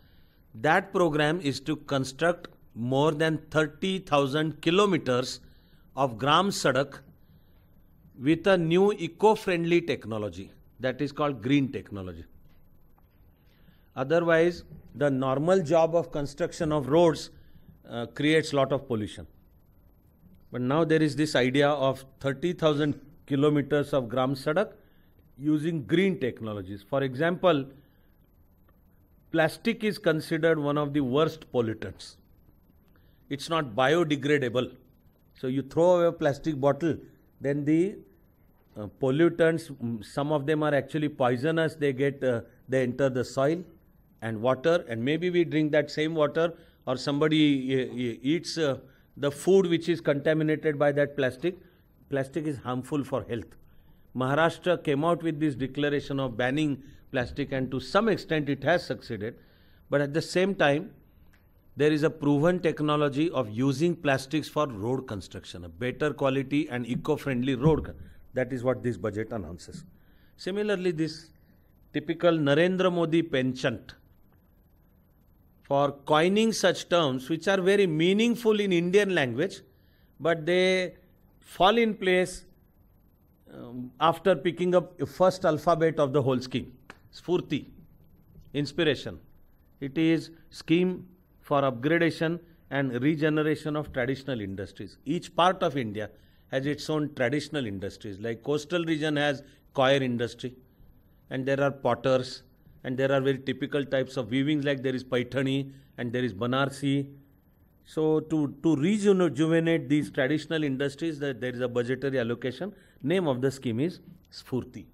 That program is to construct more than 30,000 kilometers of Gram Sadak with a new eco-friendly technology that is called green technology. Otherwise, the normal job of construction of roads creates lot of pollution. But now there is this idea of 30,000 kilometers of Gram Sadak using green technologies. For example, plastic is considered one of the worst pollutants. It's not biodegradable. So you throw away a plastic bottle, then the pollutants, some of them are actually poisonous. They enter the soil and water, and maybe we drink that same water, or somebody eats the food which is contaminated by that plastic. Plastic is harmful for health. Maharashtra came out with this declaration of banning plastic, and to some extent it has succeeded. But at the same time, there is a proven technology of using plastics for road construction, a better quality and eco-friendly road. That is what this budget announces. Similarly, this typical Narendra Modi penchant for coining such terms which are very meaningful in Indian language, but they fall in place after picking up the first alphabet of the whole scheme. Spurti, inspiration. It is scheme for upgradation and regeneration of traditional industries. Each part of India has its own traditional industries. Like coastal region has coir industry, and there are potters, and there are very typical types of weavings, like there is Paithani and there is Banarsi. So to rejuvenate these traditional industries, there is a budgetary allocation. Name of the scheme is Spurti.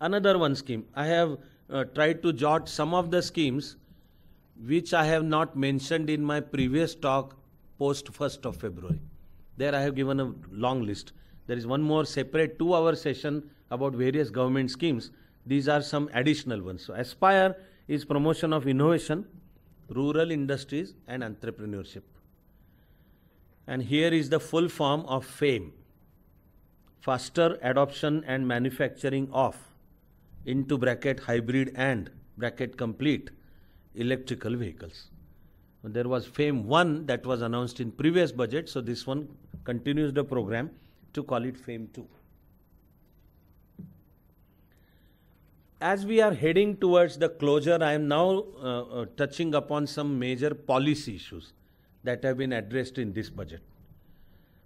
Another one scheme. I have tried to jot some of the schemes which I have not mentioned in my previous talk post 1st of February. There I have given a long list. There is one more separate 2-hour session about various government schemes. These are some additional ones. So Aspire is promotion of innovation, rural industries and entrepreneurship. And here is the full form of FAME. Faster adoption and manufacturing of into bracket hybrid and bracket complete electrical vehicles. There was FAME 1 that was announced in previous budget, so this one continues the program to call it FAME 2. As we are heading towards the closure, I am now touching upon some major policy issues that have been addressed in this budget.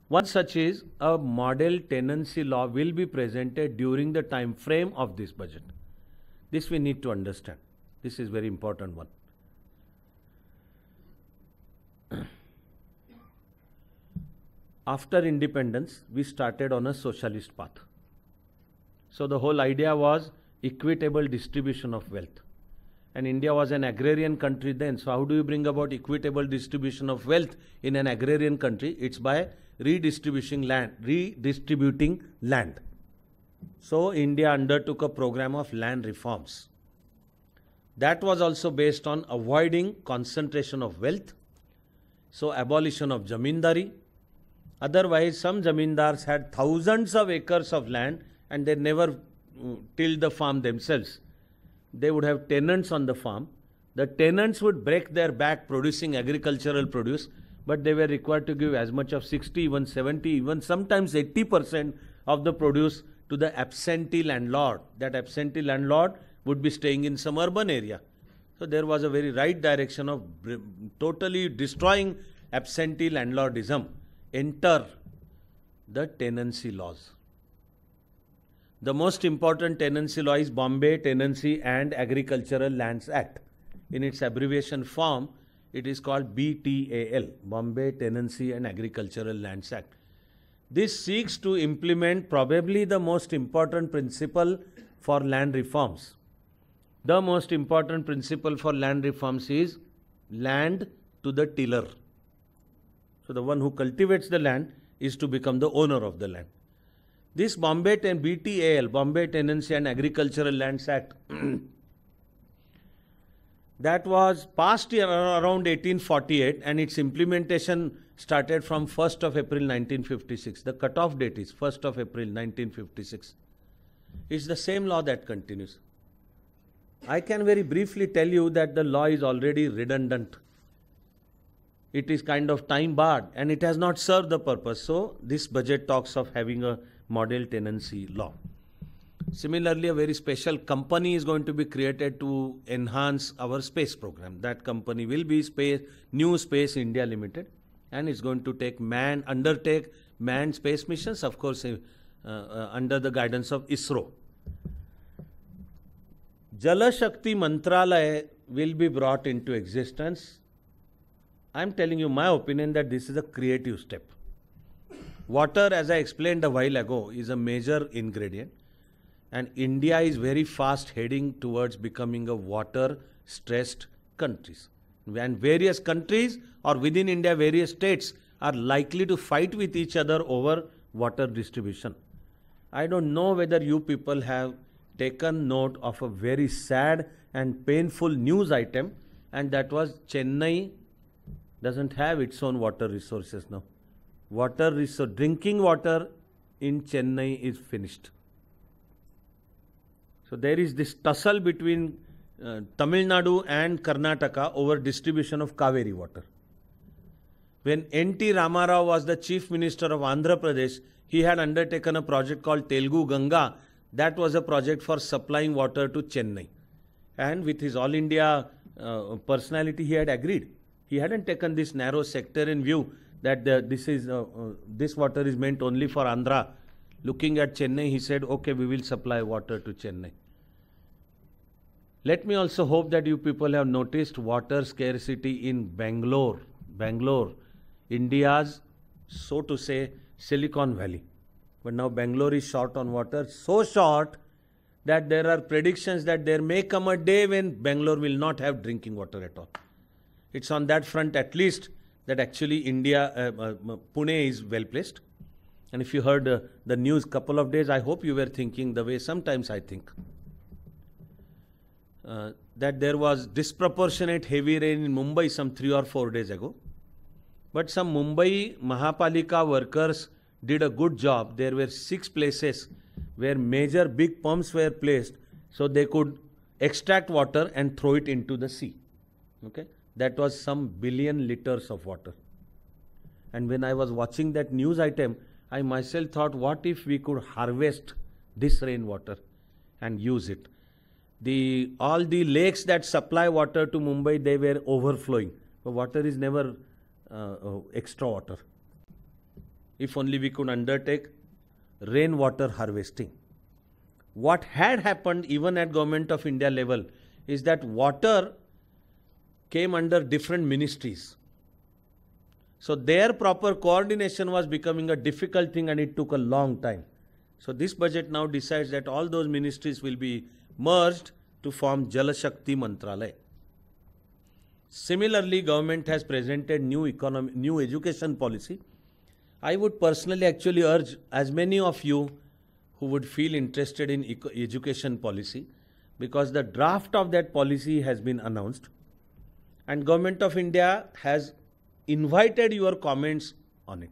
One such is a model tenancy law will be presented during the time frame of this budget. This we need to understand. This is very important one. After independence, we started on a socialist path. So the whole idea was equitable distribution of wealth. And India was an agrarian country then. So how do you bring about equitable distribution of wealth in an agrarian country? It's by redistributing land. So India undertook a program of land reforms. That was also based on avoiding concentration of wealth. So abolition of zamindari. Otherwise, some zamindars had thousands of acres of land and they never tilled the farm themselves. They would have tenants on the farm. The tenants would break their back producing agricultural produce, but they were required to give as much of 60, even 70, even sometimes 80% of the produce to the absentee landlord. That absentee landlord would be staying in some urban area. So there was a very right direction of totally destroying absentee landlordism. Enter the tenancy laws. The most important tenancy law is Bombay Tenancy and Agricultural Lands Act. In its abbreviation form, it is called BTAL, Bombay Tenancy and Agricultural Lands Act. This seeks to implement probably the most important principle for land reforms. The most important principle for land reforms is land to the tiller. So the one who cultivates the land is to become the owner of the land. This BTAL, Bombay Tenancy and Agricultural Lands Act, that was passed around 1848 and its implementation started from 1st of April 1956. The cutoff date is 1st of April 1956. It's the same law that continues. I can very briefly tell you that the law is already redundant. It is kind of time barred and it has not served the purpose. So this budget talks of having a model tenancy law. Similarly, a very special company is going to be created to enhance our space program. That company will be New Space India Limited, and it's going to undertake manned space missions, of course, under the guidance of ISRO. Jal Shakti Mantralaya will be brought into existence. I'm telling you my opinion that this is a creative step. Water, as I explained a while ago, is a major ingredient. And India is very fast heading towards becoming a water-stressed country. And various countries or within India, various states are likely to fight with each other over water distribution. I don't know whether you people have taken note of a very sad and painful news item, and that was Chennai doesn't have its own water resources now. Drinking water in Chennai is finished. So there is this tussle between Tamil Nadu and Karnataka over distribution of Kaveri water. When N.T. Ramarao was the Chief Minister of Andhra Pradesh, he had undertaken a project called Telugu Ganga. That was a project for supplying water to Chennai. And with his All India personality, he had agreed. He hadn't taken this narrow sectarian view that this water is meant only for Andhra. Looking at Chennai, he said, okay, we will supply water to Chennai. Let me also hope that you people have noticed water scarcity in Bangalore. Bangalore, India's, so to say, Silicon Valley. But now Bangalore is short on water, so short that there are predictions that there may come a day when Bangalore will not have drinking water at all. It's on that front at least that actually Pune is well placed. And if you heard the news couple of days, I hope you were thinking the way sometimes I think. That there was disproportionate heavy rain in Mumbai some 3 or 4 days ago. But some Mumbai Mahapalika workers did a good job. There were 6 places where major big pumps were placed so they could extract water and throw it into the sea. Okay? That was some billion liters of water. And when I was watching that news item, I myself thought, what if we could harvest this rainwater and use it? All the lakes that supply water to Mumbai, they were overflowing. But water is never extra water. If only we could undertake rainwater harvesting. What had happened even at Government of India level is that water came under different ministries. So their proper coordination was becoming a difficult thing and it took a long time. So this budget now decides that all those ministries will be merged to form Jal Shakti Mantralaya. Similarly, government has presented new education policy. I would personally actually urge as many of you who would feel interested in education policy, because the draft of that policy has been announced and Government of India has invited your comments on it.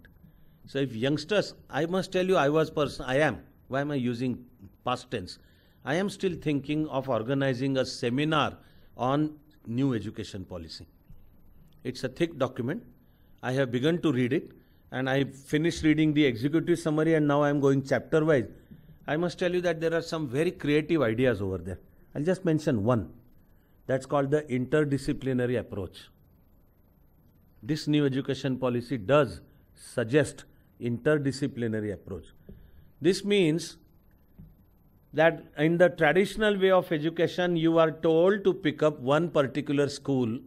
So if youngsters, I must tell you, I am, why am I using past tense? I am still thinking of organizing a seminar on new education policy. It's a thick document. I have begun to read it and I finished reading the executive summary and now I am going chapter wise. I must tell you that there are some very creative ideas over there. I'll just mention one. That's called the interdisciplinary approach. This new education policy does suggest interdisciplinary approach. This means that in the traditional way of education, you are told to pick up one particular school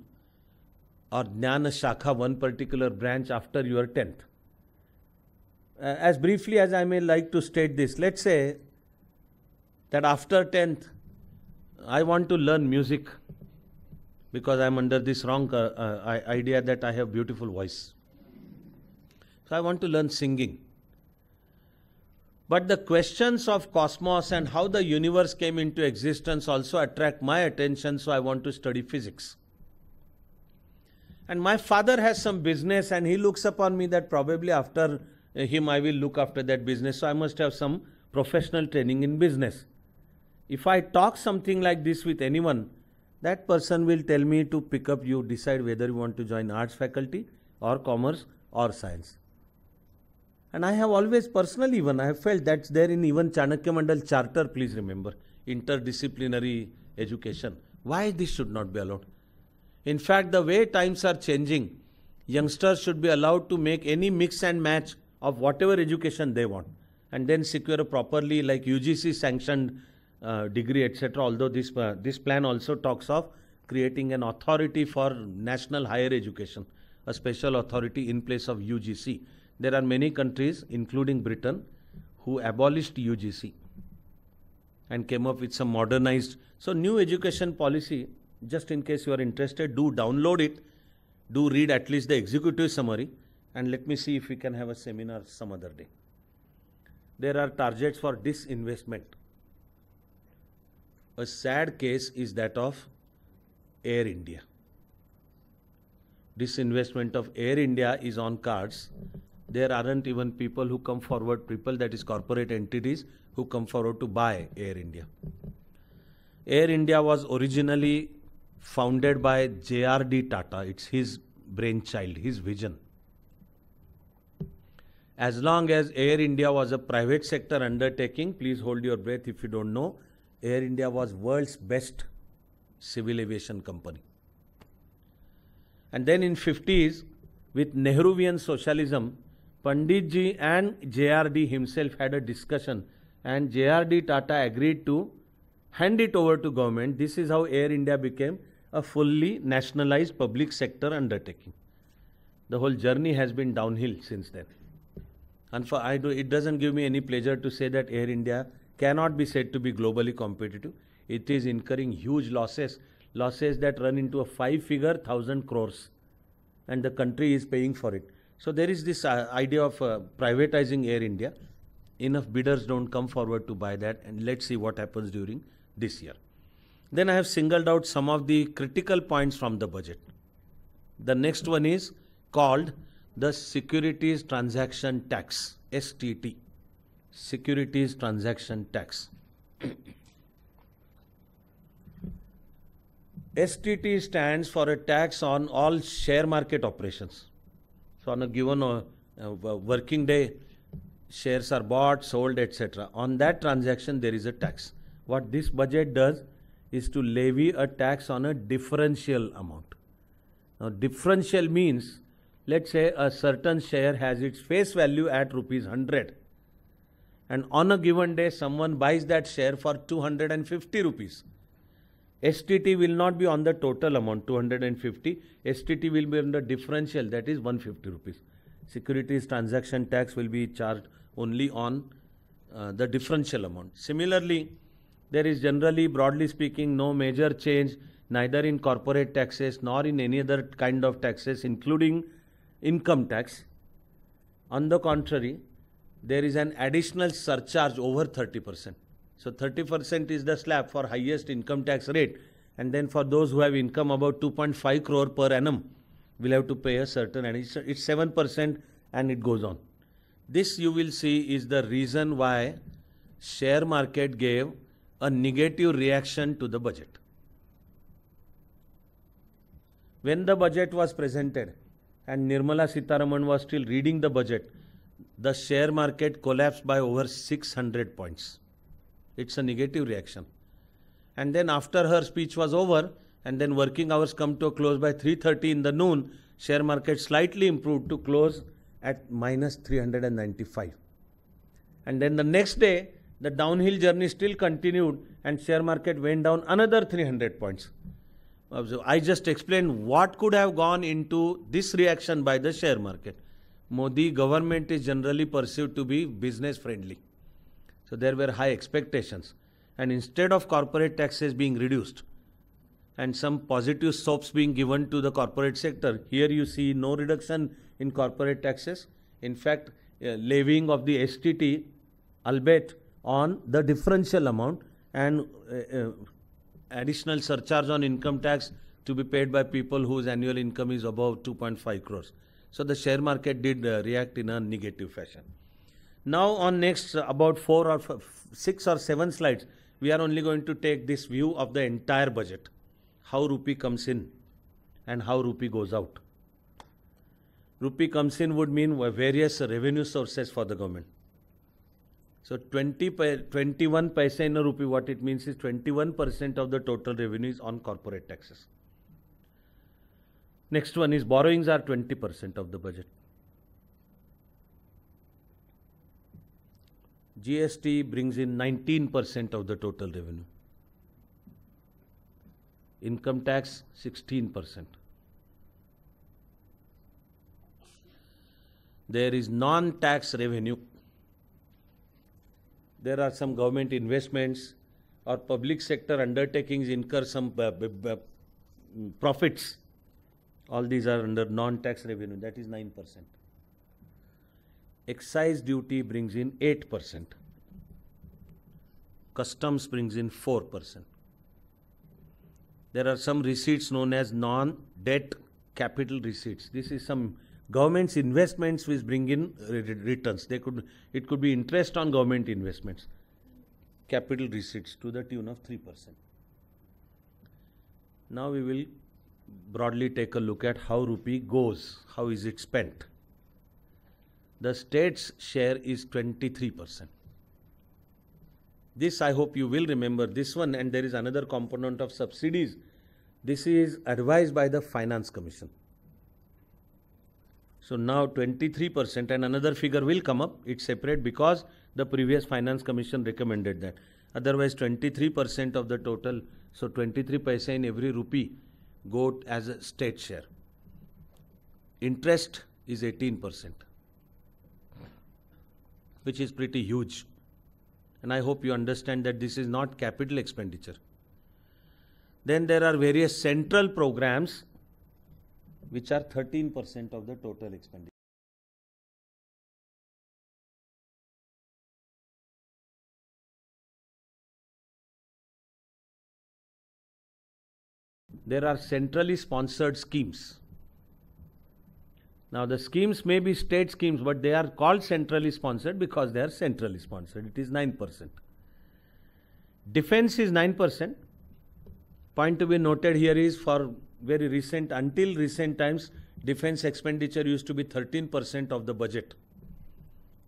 or Jnana Shakha, one particular branch after your 10th. As briefly as I may like to state this, let's say that after 10th, I want to learn music because I'm under this wrong idea that I have beautiful voice. So I want to learn singing. But the questions of cosmos and how the universe came into existence also attract my attention, so I want to study physics. And my father has some business and he looks upon me that probably after him I will look after that business, so I must have some professional training in business. If I talk something like this with anyone, that person will tell me to pick up, you decide whether you want to join arts faculty or commerce or science. And I have always personally I have felt that's there in even Chanakya Mandal charter, please remember, interdisciplinary education. Why this should not be allowed? In fact, the way times are changing, youngsters should be allowed to make any mix and match of whatever education they want and then secure a properly like UGC sanctioned degree, etc. Although this plan also talks of creating an authority for national higher education, a special authority in place of UGC. There are many countries, including Britain, who abolished UGC and came up with some modernized. So new education policy, just in case you are interested, do download it, do read at least the executive summary, and let me see if we can have a seminar some other day. There are targets for disinvestment. A sad case is that of Air India. Disinvestment of Air India is on cards. There aren't even people who come forward, that is corporate entities, who come forward to buy Air India. Air India was originally founded by J.R.D. Tata. It's his brainchild, his vision. As long as Air India was a private sector undertaking, please hold your breath if you don't know, Air India was world's best civil aviation company. And then in 50s, with Nehruvian socialism, Panditji and J.R.D. himself had a discussion and J.R.D. Tata agreed to hand it over to government. This is how Air India became a fully nationalized public sector undertaking. The whole journey has been downhill since then. And it doesn't give me any pleasure to say that Air India cannot be said to be globally competitive. It is incurring huge losses that run into a 5-figure 1,000 crores, and the country is paying for it. So there is this idea of privatizing Air India. Enough bidders don't come forward to buy that, and let's see what happens during this year. Then I have singled out some of the critical points from the budget. The next one is called the Securities Transaction Tax, STT. Securities Transaction Tax. STT stands for a tax on all share market operations. So on a given working day, shares are bought, sold, etc. On that transaction, there is a tax. What this budget does is to levy a tax on a differential amount. Now, differential means, let's say a certain share has its face value at rupees 100. And on a given day, someone buys that share for 250 rupees. STT will not be on the total amount, 250. STT will be on the differential, that is 150 rupees. Securities transaction tax will be charged only on the differential amount. Similarly, there is generally, broadly speaking, no major change neither in corporate taxes nor in any other kind of taxes, including income tax. On the contrary, there is an additional surcharge over 30%. So 30% is the slab for highest income tax rate, and then for those who have income about 2.5 crore per annum will have to pay a certain, and it's 7% and it goes on. This you will see is the reason why share market gave a negative reaction to the budget. When the budget was presented and Nirmala Sitharaman was still reading the budget, the share market collapsed by over 600 points. It's a negative reaction. And then after her speech was over, and then working hours come to a close by 3:30 in the noon, share market slightly improved to close at minus 395. And then the next day, the downhill journey still continued and share market went down another 300 points. So I just explained what could have gone into this reaction by the share market. Modi government is generally perceived to be business friendly. So there were high expectations. And instead of corporate taxes being reduced and some positive soaps being given to the corporate sector, here you see no reduction in corporate taxes. In fact, levying of the STT albeit on the differential amount, and additional surcharge on income tax to be paid by people whose annual income is above 2.5 crores. So the share market did react in a negative fashion. Now on next about 6 or 7 slides, we are only going to take this view of the entire budget, how rupee comes in and how rupee goes out. Rupee comes in would mean various revenue sources for the government. So 21 paise in a rupee, what it means is 21% of the total revenue is on corporate taxes. Next one is borrowings are 20% of the budget. GST brings in 19% of the total revenue. Income tax 16%. There is non-tax revenue. There are some government investments or public sector undertakings incur some profits. All these are under non-tax revenue, that is 9%. Excise duty brings in 8%. Customs brings in 4%. There are some receipts known as non-debt capital receipts. This is some government's investments which bring in returns. It could be interest on government investments. Capital receipts to the tune of 3%. Now we will broadly take a look at how rupee goes, how is it spent. The state's share is 23%. This I hope you will remember this one, and there is another component of subsidies. This is advised by the Finance Commission. So now 23%, and another figure will come up. It's separate because the previous Finance Commission recommended that. Otherwise 23% of the total, so 23 paise in every rupee go as a state share. Interest is 18%, which is pretty huge. And I hope you understand that this is not capital expenditure. Then there are various central programs which are 13% of the total expenditure. There are centrally sponsored schemes. Now the schemes may be state schemes, but they are called centrally sponsored because they are centrally sponsored. It is 9%. Defense is 9%. Point to be noted here is for very recent, until recent times, defense expenditure used to be 13% of the budget,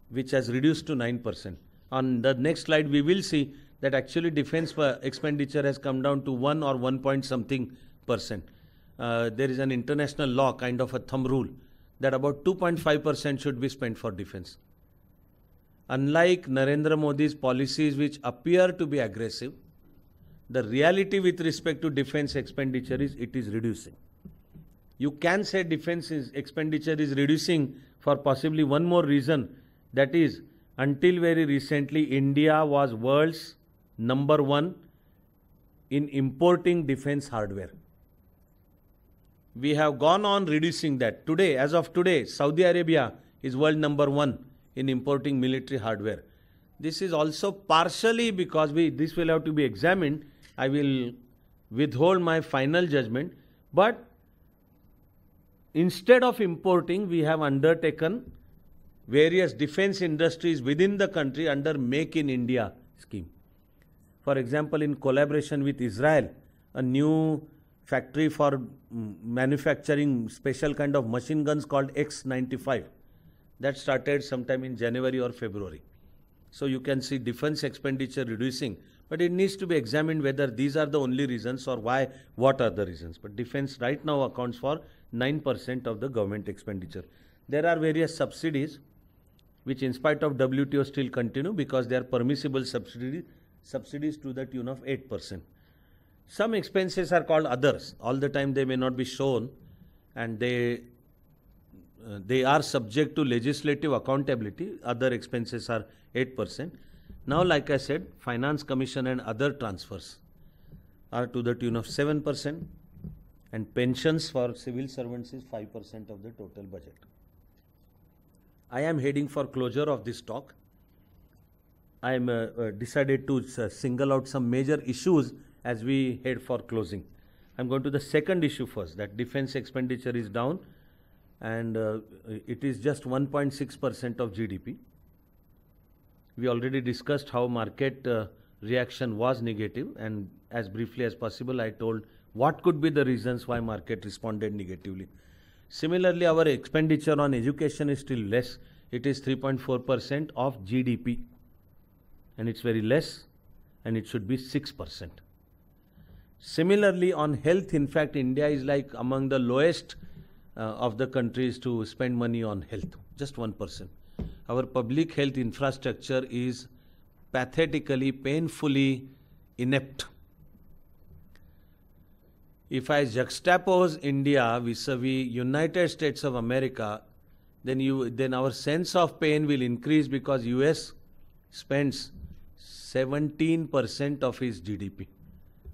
which has reduced to 9%. On the next slide, we will see that actually defense expenditure has come down to 1 or 1 point something percent. There is an international law, kind of a thumb rule, that about 2.5% should be spent for defense. Unlike Narendra Modi's policies, which appear to be aggressive, the reality with respect to defense expenditure is it is reducing. You can say defense expenditure is reducing for possibly one more reason, that is, until very recently, India was world's #1 in importing defense hardware. We have gone on reducing that. Today, as of today, Saudi Arabia is world #1 in importing military hardware. This is also partially because this will have to be examined. I will withhold my final judgment. But instead of importing, we have undertaken various defense industries within the country under Make in India scheme. For example, in collaboration with Israel, a new factory for manufacturing special kind of machine guns called X-95. That started sometime in January or February. So you can see defense expenditure reducing, but it needs to be examined whether these are the only reasons or what are the reasons. But defense right now accounts for 9% of the government expenditure. There are various subsidies which in spite of WTO still continue because they are permissible subsidies to the tune of 8%. Some expenses are called others. All the time they may not be shown, and they are subject to legislative accountability. Other expenses are 8%. Now, like I said, Finance Commission and other transfers are to the tune of 7%, and pensions for civil servants is 5% of the total budget. I am heading for closure of this talk. I am decided to single out some major issues as we head for closing. I'm going to the second issue first, that defense expenditure is down and it is just 1.6% of GDP. We already discussed how market reaction was negative, and as briefly as possible I told what could be the reasons why market responded negatively. Similarly, our expenditure on education is still less. It is 3.4% of GDP, and it's very less, and it should be 6%. Similarly, on health, in fact, India is like among the lowest of the countries to spend money on health, just 1%. Our public health infrastructure is pathetically, painfully inept. If I juxtapose India vis-a-vis United States of America, then our sense of pain will increase, because US spends 17% of its GDP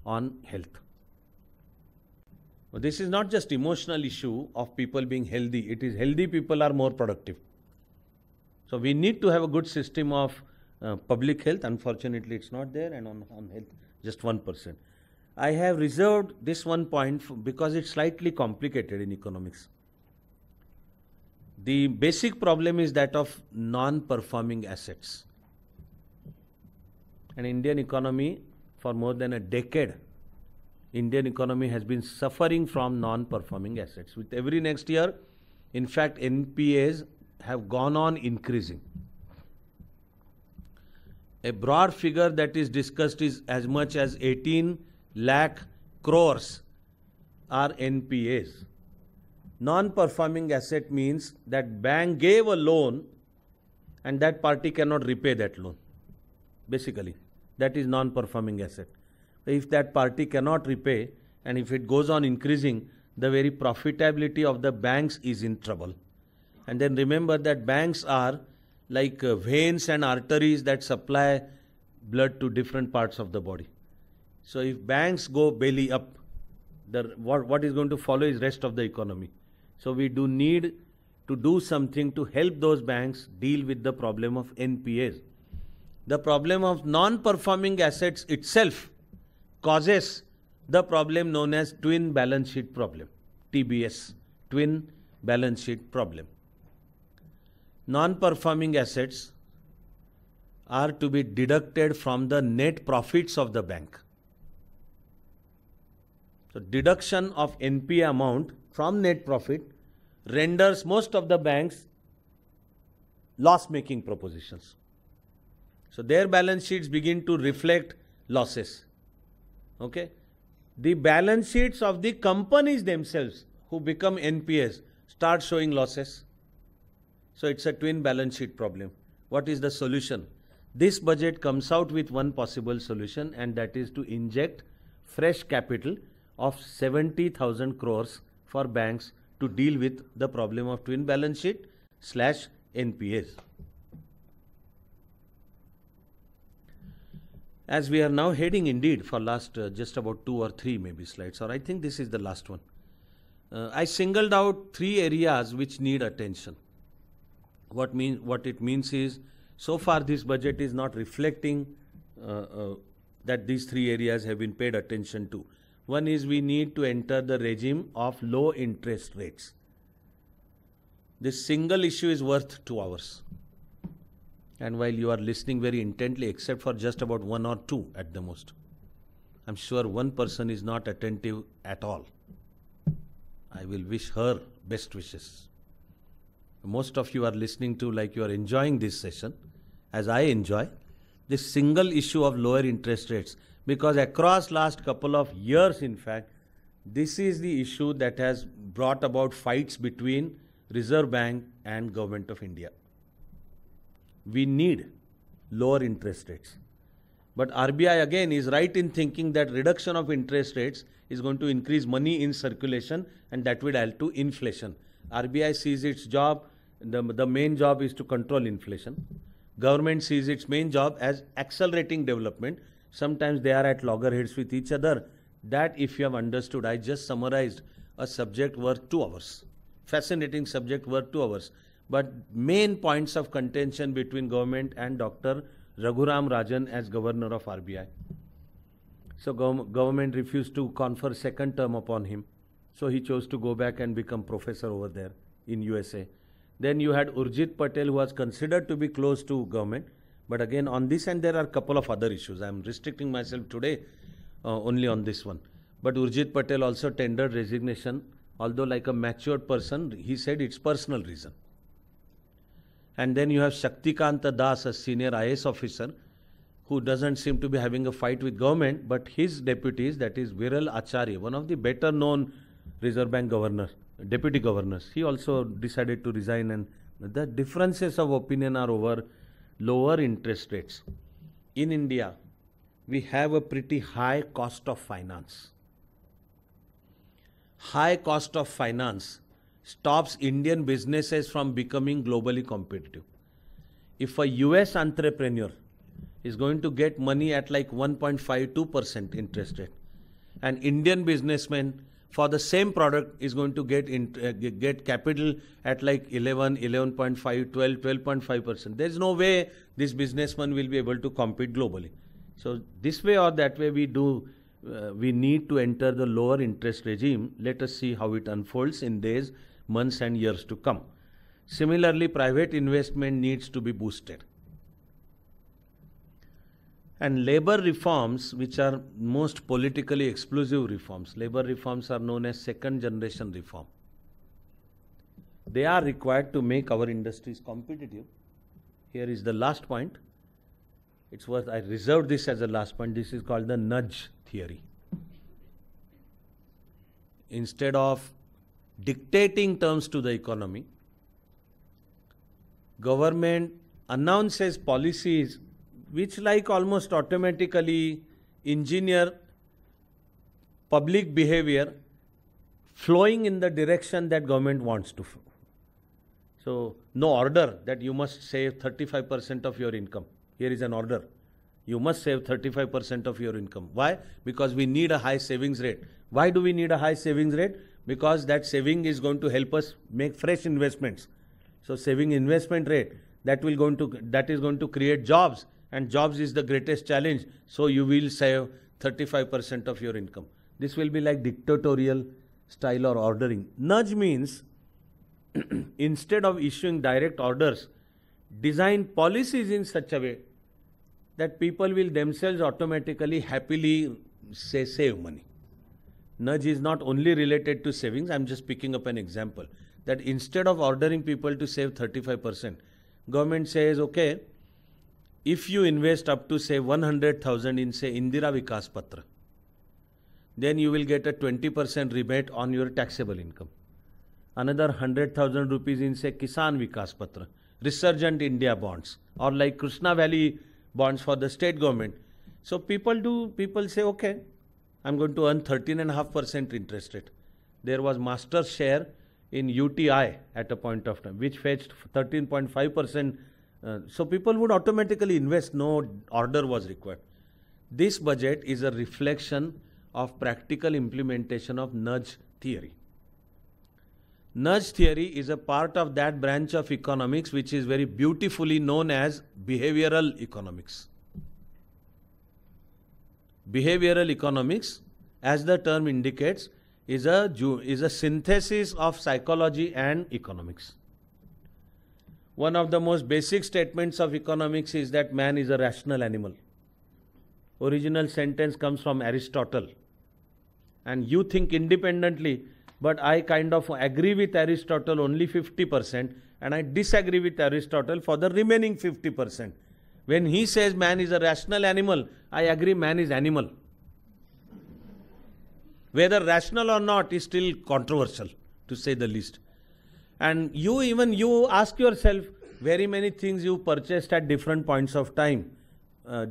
on health. But this is not just emotional issue of people being healthy. It is healthy people are more productive. So we need to have a good system of public health. Unfortunately, it's not there, and on health, just 1%. I have reserved this one point because it's slightly complicated in economics. The basic problem is that of non-performing assets. And Indian economy, for more than a decade, Indian economy has been suffering from non-performing assets. With every next year, in fact, NPAs have gone on increasing. A broad figure that is discussed is as much as 18 lakh crores are NPAs. Non-performing asset means that bank gave a loan and that party cannot repay that loan. Basically, that is non-performing asset. If that party cannot repay, and if it goes on increasing, the very profitability of the banks is in trouble. And then remember that banks are like veins and arteries that supply blood to different parts of the body. So if banks go belly up, what is going to follow is rest of the economy. So we do need to do something to help those banks deal with the problem of NPAs. The problem of non-performing assets itself causes the problem known as twin balance sheet problem, TBS, twin balance sheet problem. Non-performing assets are to be deducted from the net profits of the bank. So deduction of NPA amount from net profit renders most of the banks loss-making propositions. So their balance sheets begin to reflect losses. Okay? The balance sheets of the companies themselves who become NPAs start showing losses. So it's a twin balance sheet problem. What is the solution? This budget comes out with one possible solution, and that is to inject fresh capital of 70,000 crores for banks to deal with the problem of twin balance sheet / NPAs. As we are now heading indeed for last just about 2 or 3 maybe slides, or I think this is the last one. I singled out 3 areas which need attention. What it means is, so far this budget is not reflecting that these 3 areas have been paid attention to. One is we need to enter the regime of low interest rates. This single issue is worth 2 hours. And while you are listening very intently, except for just about 1 or 2 at the most, I'm sure one person is not attentive at all. I will wish her best wishes. Most of you are listening to like you are enjoying this session, as I enjoy, this single issue of lower interest rates. Because across last couple of years, in fact, this is the issue that has brought about fights between Reserve Bank and Government of India. We need lower interest rates. But RBI again is right in thinking that reduction of interest rates is going to increase money in circulation, and that will add to inflation. RBI sees its job, the main job is to control inflation. Government sees its main job as accelerating development. Sometimes they are at loggerheads with each other. That, if you have understood, I just summarized a subject worth 2 hours. Fascinating subject worth 2 hours. But main points of contention between government and Dr. Raghuram Rajan as governor of RBI. So government refused to confer second term upon him. So he chose to go back and become professor over there in USA. Then you had Urjit Patel, who was considered to be close to government. But again, on this end, there are a couple of other issues. I am restricting myself today only on this one. But Urjit Patel also tendered resignation. Although like a matured person, he said it's personal reason. And then you have Shaktikanta Das, a senior IAS officer, who doesn't seem to be having a fight with government, but his deputies, that is Viral Acharya, one of the better known Reserve Bank governors, deputy governors, he also decided to resign, and the differences of opinion are over lower interest rates. In India, we have a pretty high cost of finance. High cost of finance stops Indian businesses from becoming globally competitive. If a US entrepreneur is going to get money at like 1.52% interest rate, an Indian businessman for the same product is going to get capital at like 11, 11.5, 12, 12.5%. There is no way this businessman will be able to compete globally. So this way or that way we need to enter the lower interest regime. Let us see how it unfolds in days, months and years to come. Similarly, private investment needs to be boosted. And labor reforms, which are most politically exclusive reforms, labor reforms are known as second generation reform. They are required to make our industries competitive. Here is the last point. It's worth, I reserved this as a last point. This is called the nudge theory. Instead of dictating terms to the economy, government announces policies which like almost automatically engineer public behavior flowing in the direction that government wants to flow. So no order that you must save 35% of your income. Here is an order. You must save 35% of your income. Why? Because we need a high savings rate. Why do we need a high savings rate? Because that saving is going to help us make fresh investments. So saving investment rate, that is going to create jobs, and jobs is the greatest challenge. So you will save 35% of your income. This will be like dictatorial style or ordering. Nudge means instead of issuing direct orders, design policies in such a way that people will themselves automatically happily save money. Nudge is not only related to savings. I'm just picking up an example that instead of ordering people to save 35%, government says, okay, if you invest up to say 100,000 in say Indira Vikas Patra, then you will get a 20% rebate on your taxable income. Another 100,000 rupees in say Kisan Vikas Patra, Resurgent India bonds, or like Krishna Valley bonds for the state government. So people say, okay, I'm going to earn 13.5% interest rate. There was master's share in UTI at a point of time, which fetched 13.5%. So people would automatically invest, no order was required. This budget is a reflection of practical implementation of nudge theory. Nudge theory is a part of that branch of economics which is very beautifully known as behavioral economics. Behavioral economics, as the term indicates, is a synthesis of psychology and economics. One of the most basic statements of economics is that man is a rational animal. Original sentence comes from Aristotle. And you think independently, but I kind of agree with Aristotle only 50% and I disagree with Aristotle for the remaining 50%. When he says man is a rational animal, I agree man is animal. Whether rational or not is still controversial, to say the least. And you ask yourself, very many things you purchased at different points of time.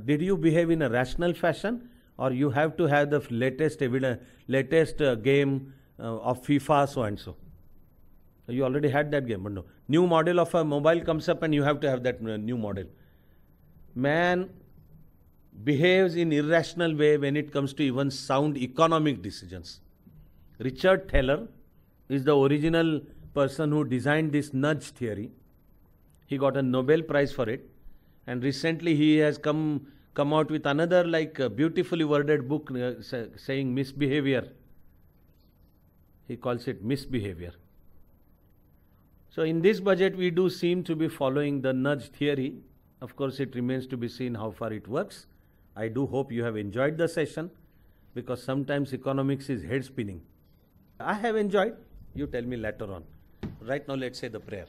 Did you behave in a rational fashion, or you have to have the latest game of FIFA so and so? You already had that game, but no. New model of a mobile comes up and you have to have that new model. Man behaves in irrational way when it comes to even sound economic decisions. Richard Thaler is the original person who designed this nudge theory. He got a Nobel Prize for it. And recently he has come out with another beautifully worded book saying misbehavior. He calls it misbehavior. So in this budget we do seem to be following the nudge theory. Of course, it remains to be seen how far it works. I do hope you have enjoyed the session, because sometimes economics is head spinning. I have enjoyed. You tell me later on. Right now let's say the prayer.